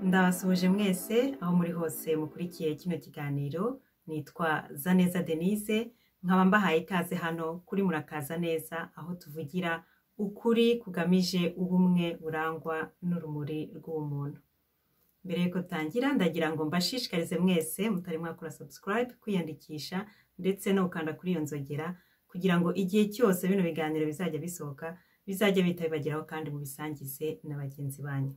Ndabasuhuje mwese aho muri hose mukurikiye kino kiganiro. Nitwa Zaneza Denise, nkaba mbahaye ikaze hano kuri Murakaza Neza, aho tuvugira ukuri kugamije ubumwe burangwa n'urumuri rw'umuntu. Mbere yuko tangira ndagira ngo mbashishikarize mwese mutari mwakora subscribe, kwiyandikisha ndetse no gukanda kuri iyo nzogera kugira ngo igihe cyose bino biganiro bizajya bisohoka bizajye bihita bibageraho kandi mubisangize na bagenzi banyu.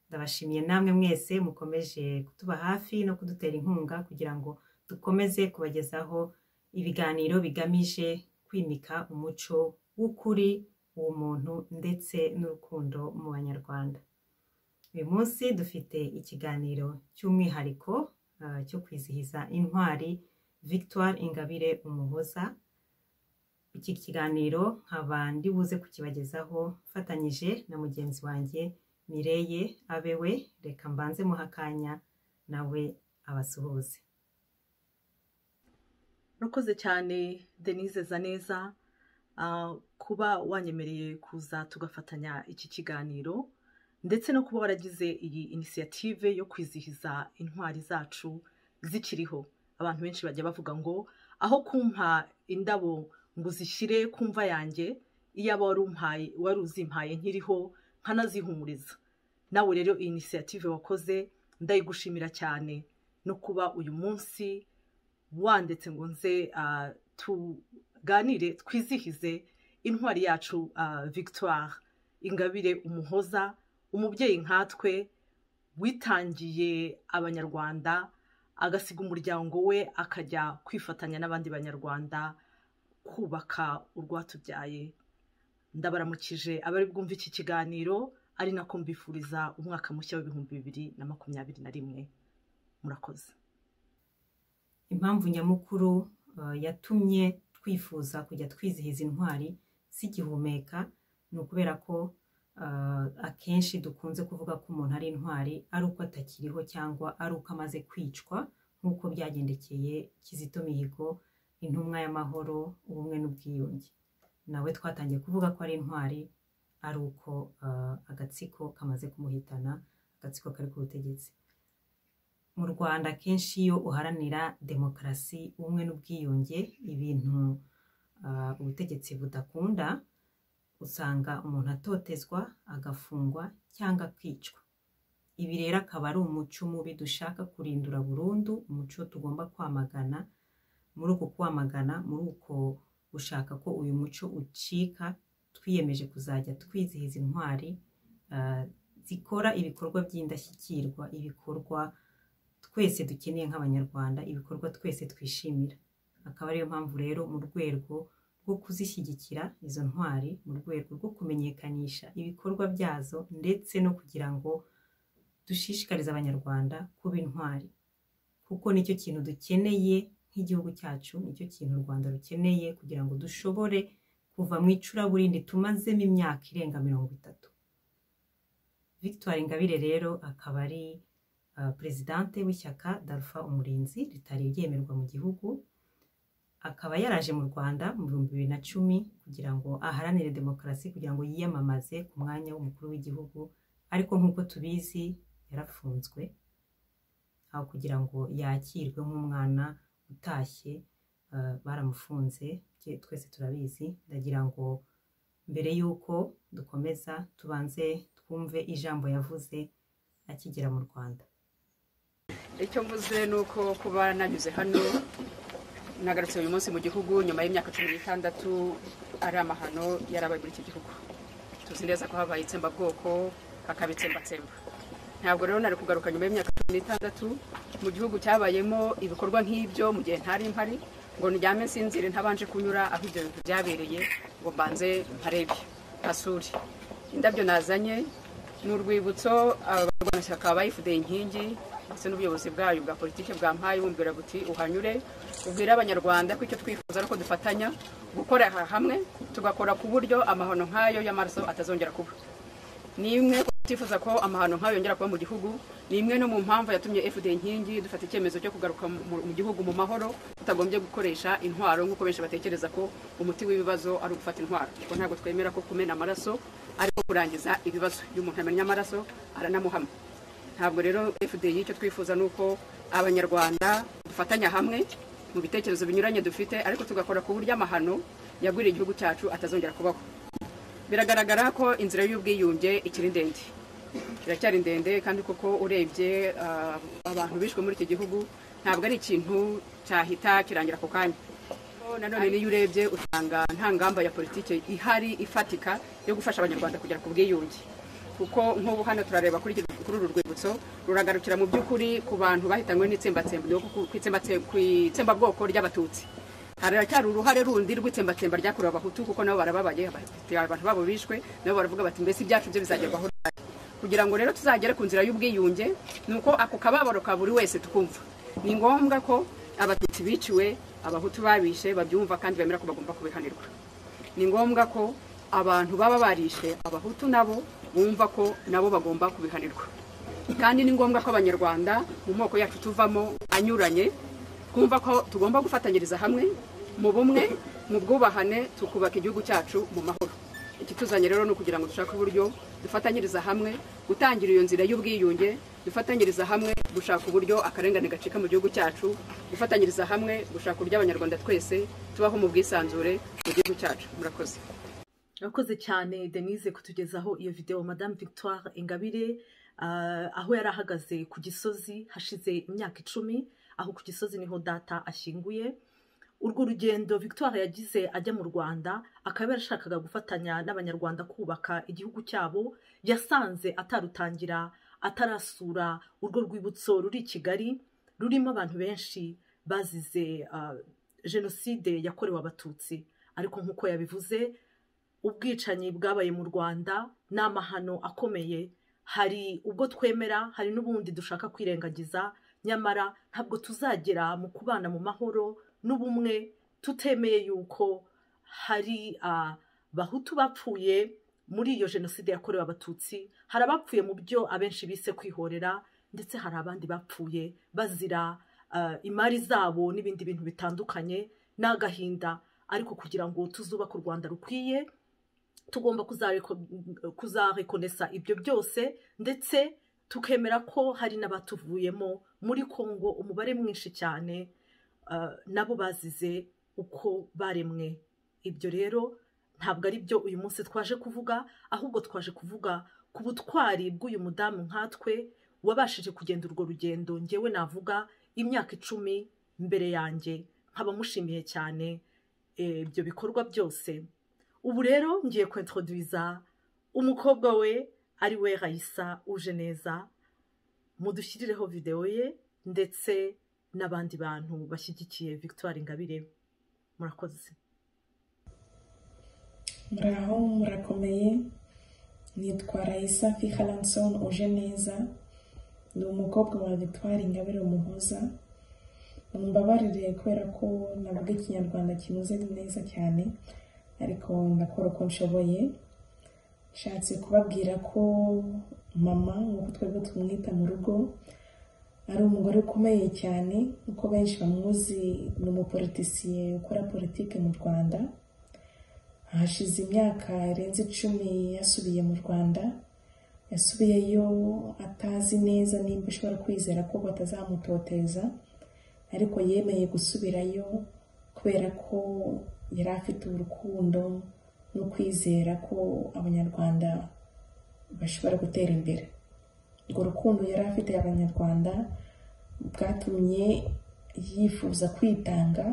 Ndabashimiye namwe mwese mukomeje kutuba hafi no kudutera inkunga kugira ngo dukomeze kubagezaho ibiganiro bigamije kwimika umuco w'ukuri, ubumuntu ndetse n'urukundo mu Banyarwanda. Uyu munsi dufite ikiganiro cy'umwihariko cyo kwizihiza intwari Victoire Ingabire Umuhoza. Iki kiganiro nkaba ndi buze kukibagezaho mfatanyije na mugenzi wanjye Mireye Abewe. Reka mbanze muhakanya nawe abasuhuze. Murakoze cyane Denise Zaneza kuba wanyemereye kuza tugafatanya iki kiganiro, ndetse no kuba waragize iyi initiative yo kwizihiza intwari zacu zikiriho. Abantu benshi bajya bavuga ngo aho kumpa indabo ngo uzishyire ku mva yanjye, iyaba wari uzimpaye nkiriho nkanazihumuriza. Nawe rero iyi initiative wakoze ndayigushimira cyane, no kuba uyu munsi wandetse ngo nze tuganire twizihize intwari yacu Victoire Ingabire Umuhoza, umubyeyi nkatwe witangiye Abanyarwanda agasiga umuryango we akajya kwifatanya n'abandi Banyarwanda kubaka urwatubyaye. Ndabaramukije abari bwumva iki kiganiro, ari nako mbifuriza umwaka mushya w'2021. Murakoze. Impamvu nyamukuru yatumye twifuza kujya twizihiza intwari z'igihumeka ni ukubera ko akenshi dukunze kuvuga ko umuntu ari intwari ari uko atakiriho cyangwa ari uko amaze kwicwa, nk'uko byagendekeye Kizito Mihigo, intumwa y'amahoro, ubumwe n'ubwiyunge. Nawe twatangiye kuvuga ko ari intwari ari uko agatsiko kamaze kumuhitana, agatsiko kari ku butegetsi. Mu Rwanda kenshi iyo uharanira demokarasi, ubumwe n'ubwiyunge, ibintu ubutegetsi budakunda, usanga umuntu atotezwa, agafungwa cyangwa kwicwa. Ibi rero akaba ari umuco mubi dushaka kurindura burundu, umuco tugomba kwamagana. Muri uko kwamagana, muri uko gushaka ko uyu muco ucika, twiyemeje kuzajya twizihiza intwari zikora ibikorwa by'indashyikirwa, ibikorwa twese dukeneye nk'Abanyarwanda, ibikorwa twese twishimira. Akaba ariyo mpamvu rero mu rwego rwo kuzishyigikira izo ntwari, mu rwego rwo kumenyekanisha ibikorwa byazo ndetse no kugira ngo dushishikarize Abanyarwanda kuba intwari, kuko nicyo kintu dukeneye nk'igihugu cyacu, nicyo kintu u Rwanda rukeneye kugira ngo dushobore kuva mu icuraburindi tumazemo imyaka irenga 30. Victoire Ingabire rero akaba ari Presidente w'ishyaka Dalpha Umurinzi ritari ryemerwa mu gihugu. Akaba yaraje mu Rwanda mu 2010 kugira ngo aharanire demokarasi, kugira ngo yiyamamaze ku mwanya w'umukuru w'igihugu, ariko nk'uko tubizi yarafunzwe aho kugira ngo yakirwe nk'umwana utashye. Baramufunze, twese turabizi. Ndagira ngo mbere y'uko dukomeza tubanze twumve ijambo yavuze akigera mu Rwanda. Icyo mvuze ni uko kuba nanyuze hano, nagarutse uyu munsi mu gihugu nyuma y'imyaka 16 ari amahano yarabaye muri iki gihugu. Tuzi neza ko habaye itsembabwoko, hakabitsembatsemba. Ntabwo rero nari kugaruka nyuma y'imyaka 16 mu gihugu cyabayemo ibikorwa nk'ibyo mu gihe ntari mpari, ngo ndyame nsinzire ntabanje kunyura aho ibyo bintu byabereye, ngo mbanze mparebe hasuri. Indabyo nazanye n'urwibutso abarwanashyaka bayifudeye inkingi ndetse n'ubuyobozi bwayo bwa politike bwampaye, bumbwira buti uhanyure ubwira Abanyarwanda ko icyo twifuza ari uko dufatanya gukora hamwe, tugakora ku buryo amahano nk'ayo y'amaraso atazongera kuba. Nimwe twifuza ko amahano nk'ayo yongera kuba mu gihugu, nimwe no mu mpamvu yatumye FDL inkingi dufata icyemezo cyo kugaruka mu gihugu mu mahoro, tutagombye gukoresha intwaro nk'uko benshi batekereza ko umuti w'ibibazo ari ugufata intwaro. Kuko ntabwo twemera ko kumena amaraso ariko kurangiza ibibazo. Iyo umuntu amenya amaraso aranamuhama. ntabwo rero FDI icyo twifuza nuko abanyarwanda dufatanya hamwe mu bitekerezo binyuranye dufite ariko tugakora ku buryo amahano yagwiriye igihugu cyacu atazongera kubaho. Biragaragara ko inzira y'ubwiyunge ikiri ndende, iracyari ndende, kandi koko urebye abantu bishwe muri iki gihugu ntabwo ari ikintu cyahita kirangira ako kanya. Nanone niyo urebye usanga nta ngamba ya politike ihari ifatika yo gufasha abanyarwanda kugera ku bwiyunge, kuko nk'ubu hano turareba kuri uru rwibutso ruragarukira mu by'ukuri ku bantu bahitanywe n'itsembabwoko ry'abatutsi. Haracyari uruhare rundi rw'itsembatsemba ryakorewe abahutu, kuko nabo barababaye, abantu babo bishwe, nabo baravuga bati mbese ibyacu byo bizagerwaho. Kugira ngo rero tuzagere ku nzira y'ubwiyunge nuko ako kababaro ka buri wese tukumva. Ni ngombwa ko abatutsi biciwe, abahutu babishe babyumva kandi bemera ko bagomba kubihanirwa. Ni ngombwa ko abantu baba barishe abahutu nabo bumva ko nabo bagomba kubihanirwa. Kandi ni ngombwa ko abanyarwanda mu moko yacu tuvamo anyuranye twumva ko tugomba gufatanyiriza hamwe mu bumwe, mu bwubahane, tukubaka igihugu cyacu mu mahoro. Ikituzanye rero no kugira ngo dushake uburyo dufatanyiriza hamwe gutangira iyo nzira y'ubwiyunge, dufatanyiriza hamwe gushaka uburyo akarengane gacika mu gihugu cyacu, gufatanyiriza hamwe gushaka uburyo abanyarwanda twese tubaho mu bwisanzure mu gihugu cyacu. Murakoze. Murakoze cyane Denise kutugezaho iyo video Madame Victoire Ingabire aho yari ahagaze ku Gisozi hashize imyaka 10, aho ku Gisozi niho data ashyinguye. Urwo rugendo Victoire yagize ajya mu Rwanda akaba yarashakaga gufatanya n'abanyarwanda kubaka igihugu cyabo, yasanze atarutangira atarasura urwo rwibutso ruri i Kigali rurimo abantu benshi bazize jenoside yakorewe abatutsi. Ariko nk'uko yabivuze, ubwicanyi bwabaye mu Rwanda n'amahano akomeye, hari ubwo twemera, hari n'ubundi dushaka kwirengagiza, nyamara ntabwo tuzagera mu kubana mu mahoro n'ubumwe tutemeye yuko hari abahutu bapfuye muri iyo jenoside yakorewe abatutsi, hari abapfuye mu byo abenshi bise kwihorera, ndetse hari abandi bapfuye bazira imari zabo n'ibindi bintu bitandukanye n'agahinda. Ariko kugira ngo tuzubake u Rwanda rukwiye, tugomba kuzarekonesa ibyo byose, ndetse tukemera ko hari n'abatuvuyemo muri Kongo umubare mwinshi cyane nabo bazize uko baremwe. Ibyo rero ntabwo ari byo uyu munsi twaje kuvuga, ahubwo twaje kuvuga ku butwari bw'uyu mudamu nkatwe wabashije kugenda urwo rugendo. Ngewe navuga imyaka 10 mbere yanjye, nkaba mushimiye cyane ibyo bikorwa byose. Ubu rero ngiye kwintroduiza umukobwa we ari we Raissa Ujeneza, mudushyirireho video ye ndetse n'abandi bantu bashyigikiye Victoire Ingabire. Murakoze. Muraho, murakomeye. Nitwa Raissa Fihalanson Ujeneza, ni umukobwa wa Victoire Ingabire Umuhoza. Mumbabarire kubera ko navuga ikinyarwanda kinuze neza cyane, ariko ndakora uko nshoboye. Nshatse kubabwira ko mama, nk'uko twebwe tumwita mu rugo, ari umugore ukomeye cyane, uko benshi bamuzi. Ni umupolitisiye ukora politike mu Rwanda. Hashize imyaka irenze 10 yasubiye mu Rwanda. Yasubiyeyo atazi neza nimba ashobora kwizera ko batazamutoteza, ariko yemeye gusubirayo kubera ko yari afite urukundo no kwizera ko abanyarwanda bashobora gutera imbere. Urwo rukundo yari afite abanyarwanda bwatumye yifuza kwitanga,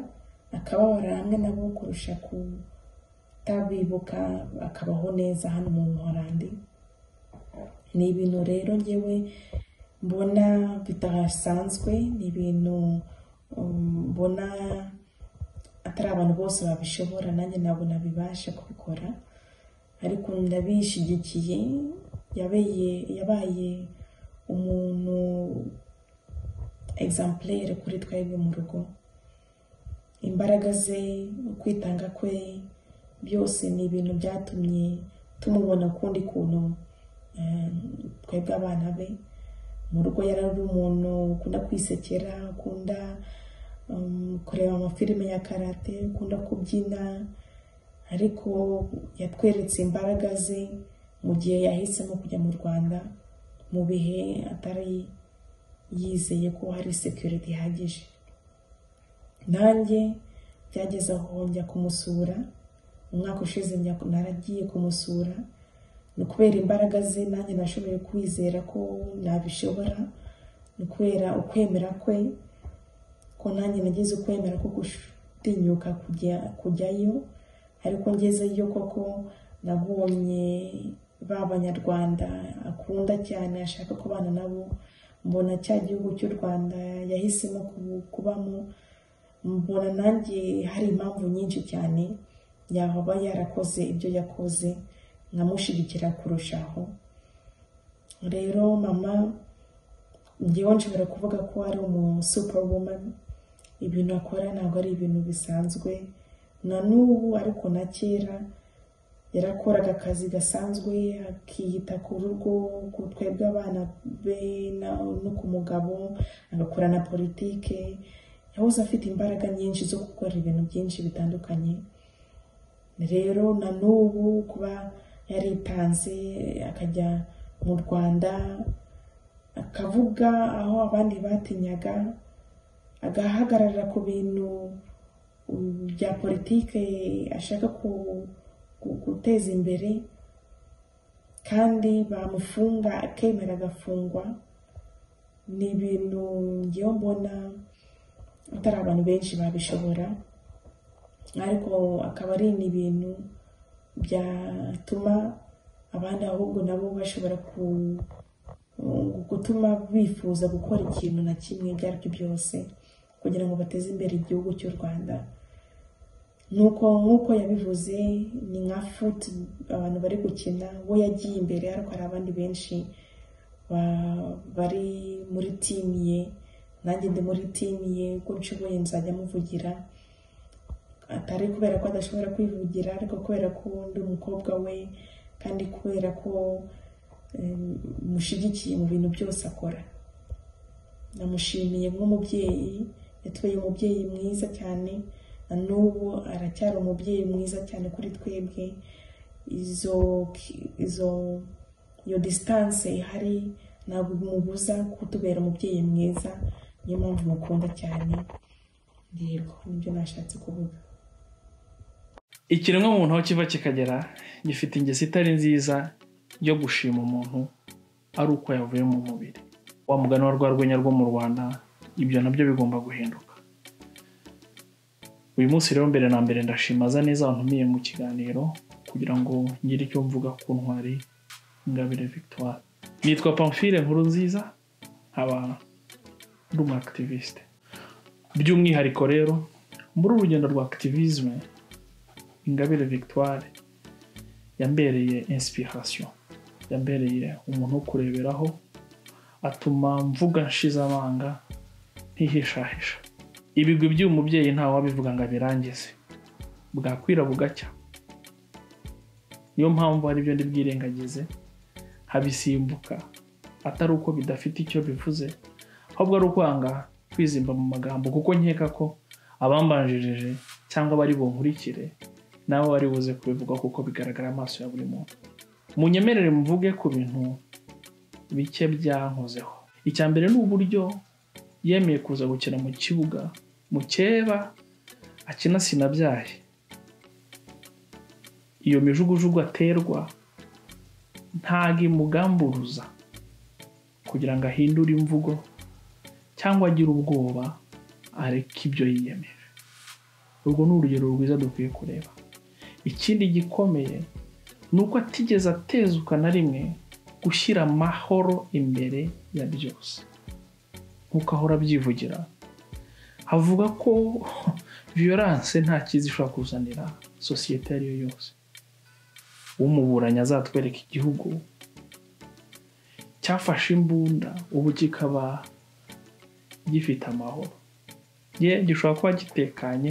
akababara hamwe nabo kurusha kutabibuka, akabaho neza hano mu Buholandi. Ni ibintu rero ngewe mbona bitasanzwe, ni ibintu mbona atari abantu bose babishobora, nanjye ntabwo nabibasha kubikora, ariko ndabishigikiye. Yabaye umuntu exemplaire kuri twebwe mu rugo. Imbaraga ze, kwitanga kwe, byose ni ibintu byatumye tumubona ukundi kuntu twebwe abana be. Mu rugo yari umuntu ukunda kwisekera, ukunda kureba amafilime ya karate, ukunda kubyina, ariko yatweretse imbaraga ze mu gihe yahisemo kujya mu Rwanda mu bihe atari yizeye ko hari security ihagije. Nanjye byageze aho njya kumusura, umwaka ushize naragiye kumusura, ni ukubera imbaraga ze nanjye nashoboye kwizera ko nabishobora, ni ukubera ukwemera kwe ko nanjye nagize ukwemera ko gutinyuka kujyayo. Ariko ngezeyo koko nabonye b'Abanyarwanda akunda cyane, ashaka kubana nabo. Mbona cya gihugu cy'u Rwanda yahisemo kubamo, mbona nanjye hari impamvu nyinshi cyane yaba yarakoze ibyo yakoze, nkamushyigikira kurushaho. Rero mama njyewe nshobora kuvuga ko ari superwoman. Ibintu akora ntabwo ari ibintu bisanzwe na n'ubu, ariko na kera yarakoraga akazi gasanzwe, akiyita ku rugo, ku twebwe abana be no ku mugabo, agakora na politike. Yahoze afite imbaraga nyinshi zo gukora ibintu byinshi bitandukanye. Rero na n'ubu kuba yaritanze akajya mu Rwanda akavuga aho abandi batinyaga, agahagarara ku bintu bya politike ashaka guteza imbere, kandi bamufunga akemera agafungwa. Ni ibintu ngewe mbona atari abantu benshi babishobora, ariko akaba ari ibintu byatuma abandi ahubwo nabo bashobora gutuma bifuza gukora ikintu na kimwe ibyo aribyo byose kugira ngo bateze imbere igihugu cy'u Rwanda. Nk'uko yabivuze, ni nka foot abantu bari gukina, we yagiye imbere ariko hari abandi benshi bari muri team ye. Nanjye ndi muri team ye, uko nshoboye nzajya muvugira, atari kubera ko adashobora kwivugira, ariko kubera ko ndi umukobwa we, kandi kubera ko mushigikiye mu bintu byose akora. Namushimiye nk'umubyeyi, yatubeye umubyeyi mwiza cyane, na n'ubu aracyari umubyeyi mwiza cyane kuri twebwe. Iyo distance ihari ntabwo bimubuza kutubera umubyeyi mwiza, niyo mpamvu mukunda cyane. Yego, nibyo nashatse kuvuga. Ikiremwa muntu aho kiva kikagera gifite ingeso itari nziza yo gushima umuntu ari uko yavuye mu mubiri. Wa mugani wa rwenya rwo mu Rwanda, ibyo nabyo bigomba guhinduka. Uyu munsi rero mbere na mbere ndashimaza neza wantumiye mu kiganiro kugira ngo ngire icyo mvuga ku ntwari Ingabire Victoire. Nitwa Pamphile Nkurunziza, nkaba ndi umu activiste. By'umwihariko rero muri urugendo rwa activisme, Ingabire Victoire yambereye inspiration, yambereye umuntu wo kureberaho, atuma mvuga nshize amanga ntihishahisha. Ibigwi by'uyu mubyeyi ntawe wabivuga ngo abirangize, bwakwira bugacya. Niyo mpamvu ari byo ndibwirengagize habisimbuka, atari uko bidafite icyo bivuze, ahubwo ari ukwanga kwizimba mu magambo, kuko nkeka ko abambanjirije cyangwa bari bunkurikire nabo bari buze kubivuga kuko bigaragara amaso ya buri muntu. Munyemerere mvuge ku bintu bike byankozeho. Icya mbere ni uburyo yemeye kuza gukina mu kibuga mukeba akina Sinabyaye. Iyo mijugujugu aterwa ntago imugamburuza kugira ngo ahindure imvugo cyangwa agire ubwoba areke ibyo yiyemeje. Urwo ni urugero rwiza dukwiye kureba. Ikindi gikomeye ni uko atigeze atezuka na rimwe gushyira amahoro imbere ya byose. Nkuko ahora abyivugira, havuga ko violence nta kizi ishobora kuzanira sosiyete ariyo yose. Umuburanya azatwereka igihugu cyafashe imbunda ubu kikaba gifite amahoro. Gishobora kuba gitekanye,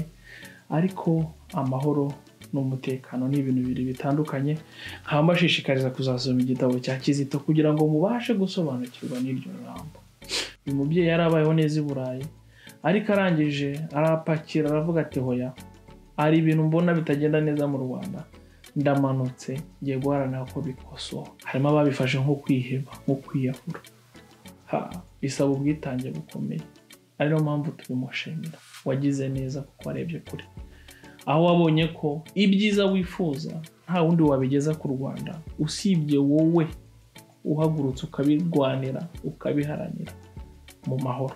ariko amahoro n'umutekano ni ibintu bibiri bitandukanye. Nkaba mbashishikariza kuzasoma igitabo cya Kizito kugira ngo mubashe gusobanukirwa n'iryo jambo. Uyu mubyeyi yarabayeho neza i Burayi, ariko arangije arapakira aravuga ati hoya, hari ibintu mbona bitagenda neza mu Rwanda, ndamanutse ngiye guharanira ko bikosoka. Harimo ababifashe nko kwiheba, nko kwiyahura. Bisaba ubwitange bukomeye, ari no mpamvu tubimushimira. Wagize neza kuko warebye kure, aho wabonye ko ibyiza wifuza nta wundi wabigeza ku Rwanda usibye wowe uhagurutse ukabirwanira, ukabiharanira mu mahoro.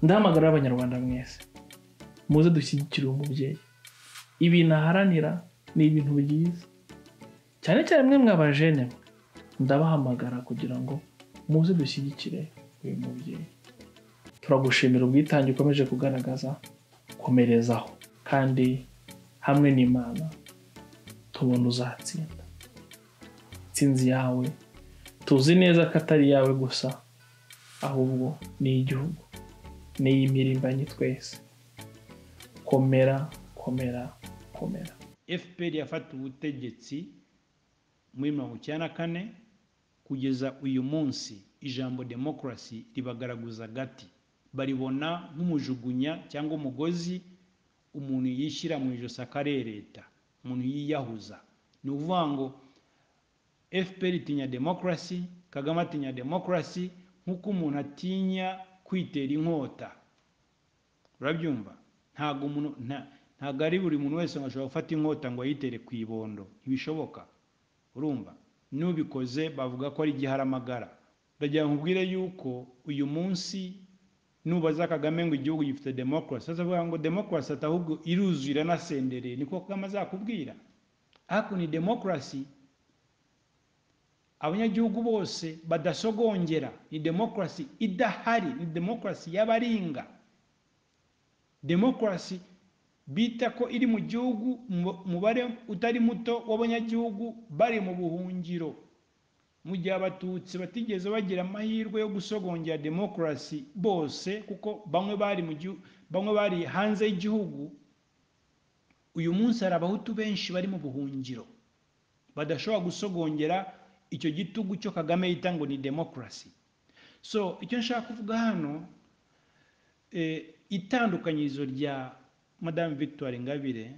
Ndahamagara abanyarwanda mwese, muze dushyigikire umubyeyi. Ibintu aharanira ni ibintu byiza, cyane cyane mwe mw'abajene. Ndabahamagara kugira ngo muze dushyigikire uyu mubyeyi. Turagushimira ubwitange ukomeje kugaragaza, komerezaho, kandi hamwe n'Imana tubona uzatsinda. Intsinzi yawe tuzi neza ko atari yawe gusa, ahubwo ni igihugu, ni imirimbanyi twese. Komera, komera, komera. FPR yafata ubutegetsi muri 1994 kugeza uyu munsi. Ijambo demokarasi ribagaraguza gati, baribona nk'umujugunya cyangwa umugozi umuntu yishyira mu ijosi akarereta, umuntu yiyahuza. Ni ukuvuga ngo FPR itinya demokarasi, Kagame atinya demokarasi nk'uko umuntu atinya kwitera inkota. Urabyumva? Ntago ari buri muntu wese ashobora gufata inkota ngo ayitere ku ibondo, ntibishoboka. Urumva? N'ubikoze bavuga ko ari igiharamagara. Ndagira nkubwire yuko uyu munsi nubaza Kagame ngo igihugu gifite demokarasi, azavuga ngo demokarasi ahubwo iruzura na sendere. Niko Kagame azakubwira. Ariko ni demokarasi abanyagihugu bose badasogongera, ni demokarasi idahari, ni demokarasi y'abaringa, demokarasi bita ko iri mu gihugu umubare utari muto w'abanyagihugu bari mu buhungiro, mu gihe abatutsi batigeze bagira amahirwe yo gusogongera demokarasi bose, kuko bamwe bari hanze y'igihugu. Uyu munsi hari abahutu benshi bari mu buhungiro badashobora gusogongera icyo gitugu cyo Kagame yita ngo ni demokarasi. So icyo nshaka kuvuga hano, itandukanyirizo rya Madame Victoire Ingabire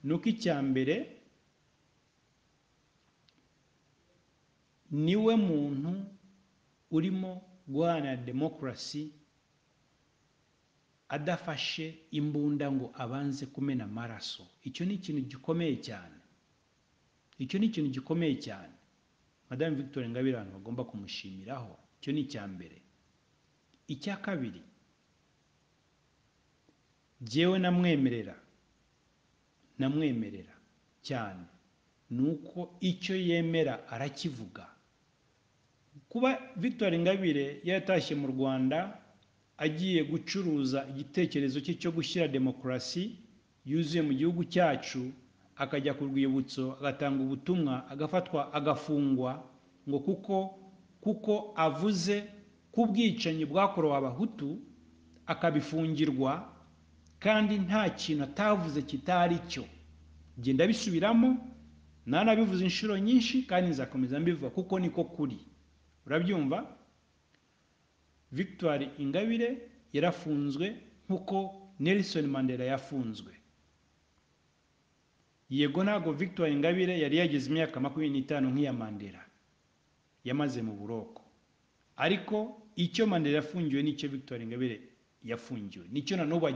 nuko icya mbere niwe muntu urimo guharanira demokarasi adafashe imbunda ngo abanze kumena amaraso. Icyo ni ikintu gikomeye cyane, icyo ni ikintu gikomeye cyane. Madame Victoire Ingabire abantu bagomba kumushimiraho. Icyo ni icya mbere. Icya kabiri, jewe namwemerera cyane nuko icyo yemera arakivuga. Kuba Victoire Ingabire yatashye mu Rwanda agiye gucuruza igitekerezo cye cyo gushyira demokarasi yuzuye mu gihugu cyacu, akajya ku rwibutso agatanga ubutumwa, agafatwa agafungwa ngo kuko avuze ku bwicanyi bwakorewe abahutu, akabifungirwa kandi nta kintu atavuze kitari cyo. Genda bisubiramo, nanabivuze inshuro nyinshi kandi nzakomeza mbivuga kuko niko kuri. Urabyumva? Victoire Ingabire yarafunzwe nkuko Nelson Mandela yafunzwe. Yego ntago Victoire Ingabire yari yageze imyaka 25 nk'iya Mandela yamaze mu buroko, ariko icyo Mandela yafungiwe nicyo Victoire Ingabire yafungiwe, nicyo na n'ubu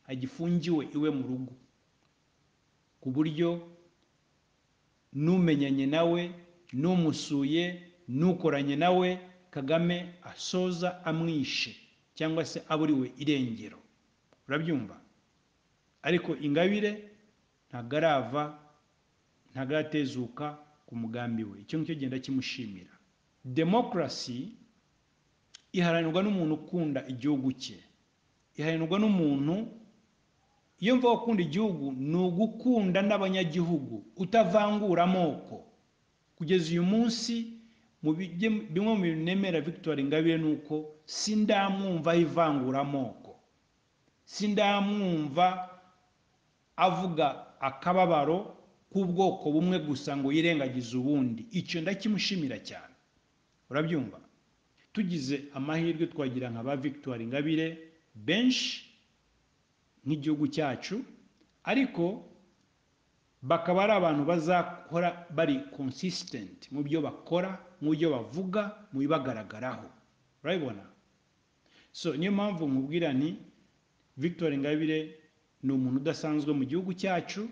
agifungiwe iwe mu rugo, ku buryo numenyanye nawe, numusuye, nukoranye nawe, Kagame asoza amwishe cyangwa se aburiwe irengero. Urabyumva? Ariko Ingabire ntagaratezuka ku mugambi we. Icyo ngicyo genda kimushimira. Demokarasi iharanirwa n'umuntu ukunda igihugu cye, iharanirwa n'umuntu, iyo mvuga gukunda igihugu ni ugukunda n'abanyagihugu utavangura amoko. Kugeza uyu munsi bimwe mu bintu nemera Victoire Ingabire nuko sindamwumva ivangura amoko, sindamwumva avuga akababaro k'ubwoko bumwe gusa ngo yirengagize ubundi. Icyo ndakimushimira cyane. Urabyumva? Tugize amahirwe twagira nka ba Victoire Ingabire benshi nk'igihugu cyacu, ariko bakaba ari abantu bazakora bari consistent mu byo bakora, mu byo bavuga, mu bibagaragaraho. Urabibona? So niyo mpamvu nkubwira nti Victoire Ingabire ni umuntu udasanzwe mu gihugu cyacu,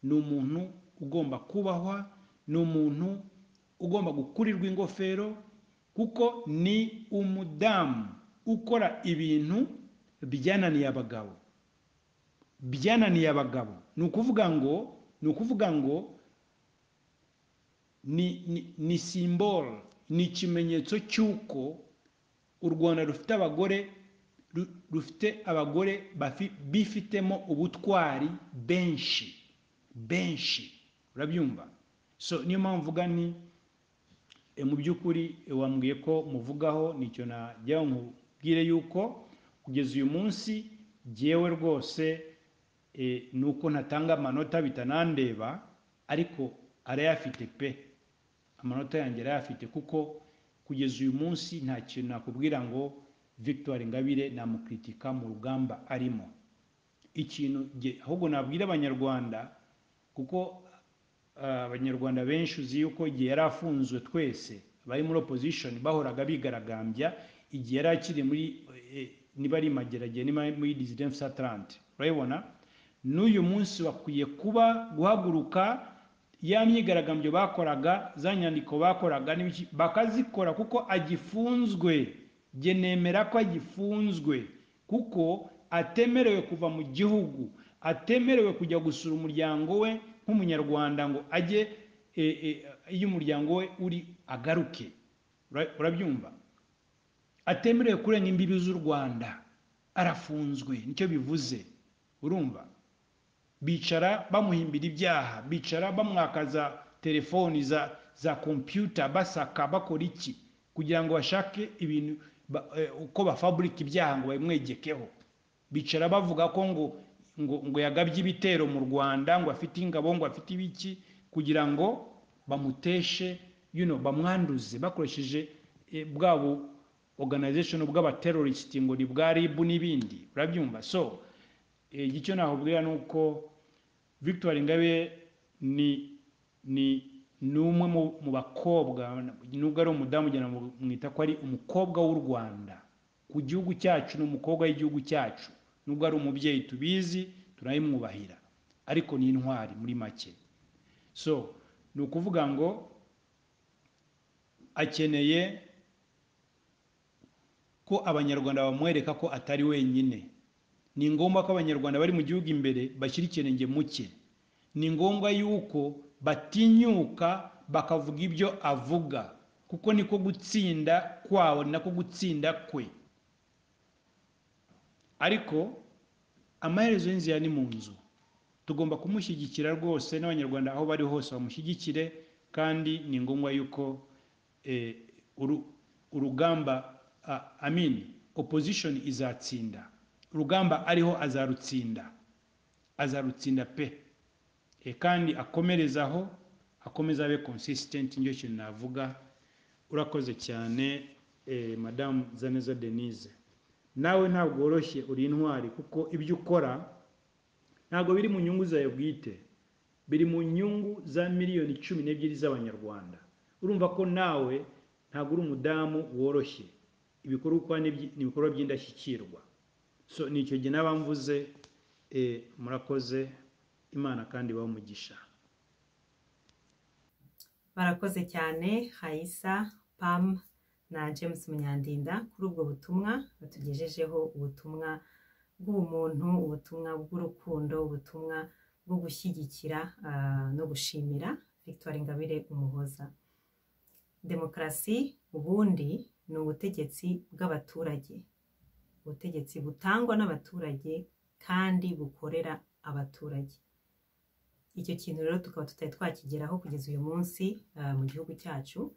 ni umuntu ugomba kubahwa, ni umuntu ugomba gukurirwa ingofero, kuko ni umudamu ukora ibintu byananiye abagabo. Byananiye abagabo. Ni ukuvuga ngo ni symbole, ni ikimenyetso cy'uko u Rwanda rufite abagore bifitemo ubutwari benshi. Urabyumva? So niyo mpamvu mvuga ni mu by'ukuri wambwiye ko muvugaho, nicyo najya nkubwire yuko kugeza uyu munsi jyewe rwose nuko ntatanga amanota bitanandeba, ariko arayafite pe, amanota yanjye arayafite, kuko kugeza uyu munsi nta kintu nakubwira ngo Victoire Ingabire namukritika mu rugamba arimo. Ikintu ahubwo nabwira abanyarwanda, kuko abanyarwanda benshi uzi yuko igihe yari afunzwe twese bari muri opposition bahoraga bigaragambya, igihe yari akiri muri niba ari Mageragere, niba muri Residence Atlante. Urabibona? N'uyu munsi bakwiye kuba guhaguruka ya myigaragambyo bakoraga, za nyandiko bakoraga bakazikora, kuko agifunzwe. Jye nemera ko agifunzwe kuko atemerewe kuva mu gihugu, atemerewe kujya gusura umuryango we nk'umunyarwanda ngo ajye iyo umuryango we uri agaruke. Urabyumva? Atemerewe kurenga imbibi z'u Rwanda, arafunzwe. Nicyo bivuze. Urumva? Bicara bamuhimbira ibyaha, bicara bamwakaza telefoni za computer, basaka bakora iki kugira ngo bashake ibintu uko bafabrika ibyaha ngo babimwegekeho. Bicara bavuga ko ngo yagabye ibitero mu Rwanda, ngo afite ingabo, ngo afite ibiki, kugira ngo bamuteshe, bamwanduze bakoresheje bwabo organization bw'abaterrorist, ngo ni bwa RIB n'ibindi. Urabyumva? So icyo nakubwira nuko Victoire Ingabire ni umwe mu bakobwa, nubwo ari umudamu ugena mwita ko ari umukobwa w'u Rwanda, ku gihugu cyacu, ni umukobwa w'igihugu cyacu. Nubwo ari umubyeyi tubizi, turayimwubahira, ariko ni intwari muri make. So ni ukuvuga ngo akeneye ko abanyarwanda bamwereka ko atari wenyine. Ni ngombwa ko abanyarwanda bari mu gihugu imbere bashyira ikirenge mu cye. Ni ngombwa yuko batinyuka bakavuga ibyo avuga, kuko niko gutsinda kwawo, nako gutsinda kwe. Ariko amaherezo y'inzira ni mu nzu. Tugomba kumushyigikira rwose, n'abanyarwanda aho bari hose bamushyigikire, kandi ni ngombwa yuko urugamba opposition izatsinda. Urugamba ariho azarutsinda pe. Kandi akomerezaho, akomeza abe consistent. Njye kintu navuga. Urakoze cyane Madame Zaneza Denise. Nawe ntabwo woroshye, uri intwari, kuko ibyo ukora ntabwo biri mu nyungu zawe bwite, biri mu nyungu za miliyoni 12 z'abanyarwanda. Urumva ko nawe ntabwo uri umudamu woroshye. Ibikorwa ukora ni ibikorwa by'indashyikirwa. So nicyo gihe nabamvuze. Murakoze, Imana kandi bamugisha. Barakoze cyane Haisa, Pam na James Munyandinda kuri ubwo butumwa batugejejeho, ubutumwa bw'ubumuntu, ubutumwa bw'urukundo, ubutumwa bwo gushyigikira no gushimira Victoire Ingabire Umuhoza. Demokarasi ubundi ni ubutegetsi bw'abaturage, ubutegetsi butangwa n'abaturage kandi bukorera abaturage. Icyo kintu rero tukaba tutari twakigeraho kugeza uyu munsi mu gihugu cyacu.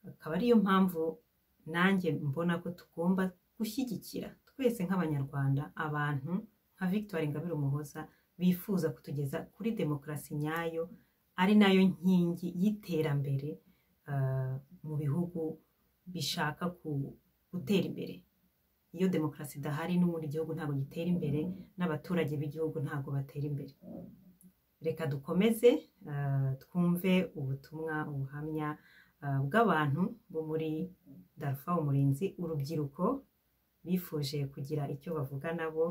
Akaba ariyo mpamvu nanjye mbona ko tugomba gushyigikira twese nk'abanyarwanda abantu nka Victoire Ingabire Umuhoza bifuza kutugeza kuri demokarasi nyayo, ari nayo nkingi y'iterambere mu bihugu bishaka gutera imbere. iyo demokarasi idahari n'ubundi igihugu ntabwo gitera imbere n'abaturage b'igihugu ntabwo batera imbere. Reka dukomeze twumve ubuhamya bw'abantu bo muri Darfour Umurinzi, urubyiruko bifuje kugira icyo bavuga nabo,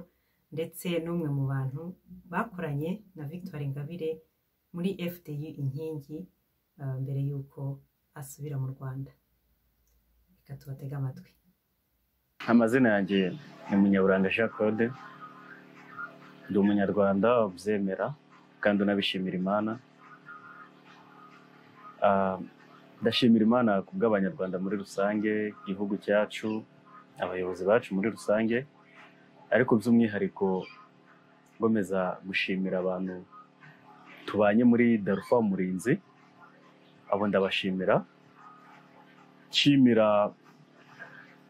ndetse n'umwe mu bantu bakoranye na Victoire Ingabire muri FDU Inkingi mbere y'uko asubira mu Rwanda. Reka tubatege amatwi. Amazina yanjye ni Munyaburanga Jean Claude, ndi umunyarwanda ubyemera kandi unabishimira Imana. Ndashimira Imana ku bw'abanyarwanda muri rusange, igihugu cyacu, abayobozi bacu muri rusange, ariko by'umwihariko ngomeza gushimira abantu tubanye muri Darfour Umurinzi. Abo ndabashimira, nshimira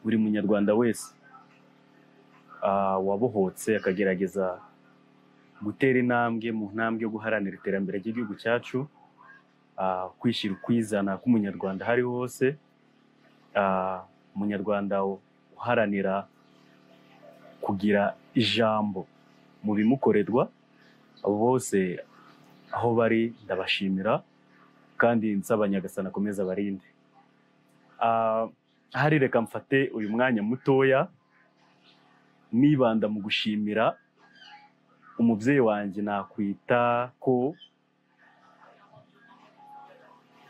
buri munyarwanda wese wabohotse akagerageza gutera intambwe mu ntambwe yo guharanira iterambere ry'igihugu cyacu, kwishyira ukwizana k'umunyarwanda aho ari hose, umunyarwanda uharanira kugira ijambo mu bimukorerwa. Abo bose aho bari ndabashimira kandi nsaba Nyagasani akomeza abarinde. Hari reka mfate uyu mwanya mutoya nibanda mu gushimira umubyeyi wanjye, nakwita ko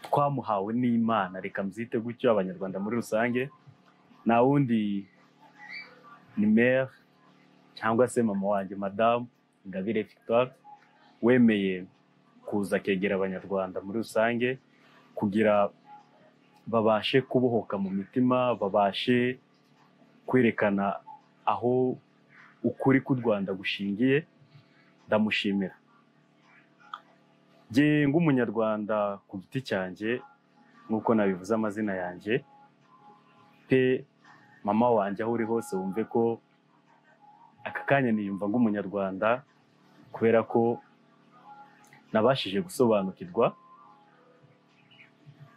twamuhawe n'Imana, reka mbyite gutyo, abanyarwanda muri rusange. Na wundi ni mère cyangwa se mama wanjye, Madame Ingabire Victoire, wemeye kuza kegera abanyarwanda muri rusange kugira babashe kubohoka mu mitima, babashe kwerekana aho ukuri k'u Rwanda gushingiye. Ndamushimira. Jye ng'umunyarwanda ku giti cyanjye, nk'uko nabivuze amazina yanjye, pe mama wanjye aho uri hose wumve ko aka kanya niyumva ng'umunyarwanda, kubera ko nabashije gusobanukirwa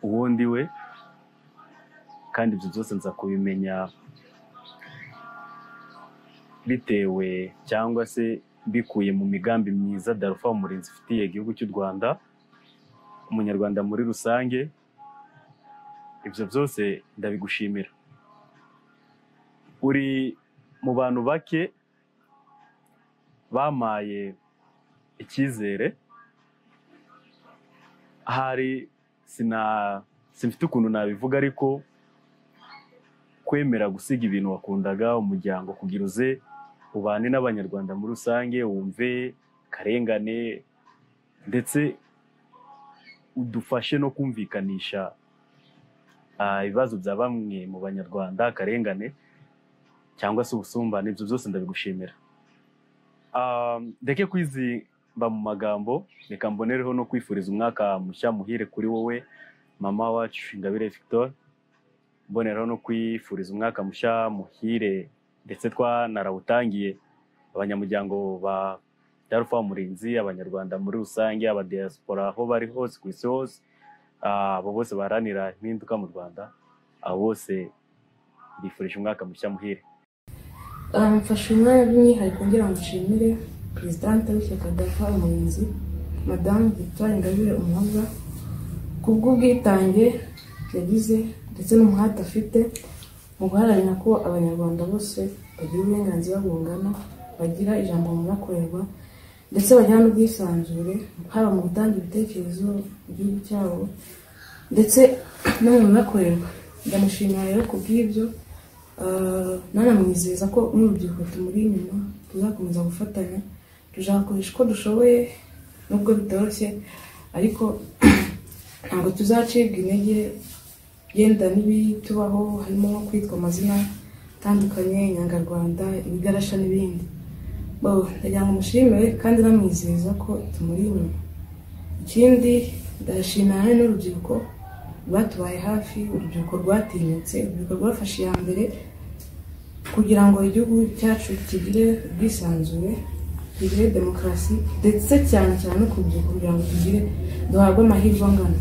uwo ndi we, kandi ibyo byose nza kubimenya bitewe cyangwa se bikuye mu migambi myiza Darfour Umurinzi ifitiye igihugu cy'u Rwanda, umunyarwanda muri rusange. Ibyo byose ndabigushimira. Uri mu bantu bake bamaye icyizere, ahari simfite ukuntu nabivuga, ariko kwemera gusiga ibintu wakundaga, umuryango, kugira uze ubane n'abanyarwanda muri rusange, wumve karengane, ndetse udufashe no kumvikanisha ibibazo bya bamwe mu banyarwanda, karengane cyangwa se ubusumbane. Ibyo byose ndabigushimira. Ndeke kwizimba mu magambo, reka mbonereho no kwifuriza umwaka mushya muhire kuri wowe mama wacu Ingabire Victoire, mboneraho no kwifuriza umwaka mushya muhire ndetse twanarawutangiye abanyamuryango ba Darfour Umurinzi, abanyarwanda muri rusange, abadiaspora aho bari hose ku isi hose, abo bose baharanira impinduka mu Rwanda, abo bose bifurije umwaka mushya muhire. Mfashe umwanya by'umwihariko ngira ngo nshimire Presidente w'ishyaka Darfour Umurinzi, Madame Victoire Ingabire Umuhoza, kubw'ubwitange yagize ndetse n'umuhate afite mu guharanira ko abanyarwanda bose bagira uburenganzira bungana, bagira ijambo mu bakorerwa, ndetse bagira n'ubwisanzure haba mu gutanga ibitekerezo mu gihugu cyabo ndetse no mu bibakorerwa. Ndamushimira rero ku bw'ibyo, nanamwizeza ko n'urubyiruko tumuri inyuma tuzakomeza gufatanya, tuzakoresha uko dushoboye nubwo bitoroshye, ariko ntabwo tuzacibwa intege byenda n'ibitubaho, harimo no kwitwa amazina atandukanye, inyangarwanda, ibigarasha n'ibindi. Ndagira ngo mushimire kandi namwizeza ko tumuri inyuma. Ikindi ndashimira n'urubyiruko rwatubaye hafi, urubyiruko rwatinyutse, urubyiruko rwafashe iya mbere kugira ngo igihugu cyacu kigire ubwisanzure, kigire demokarasi, ndetse cyane cyane no kugira ngo duhabwe amahirwe angana.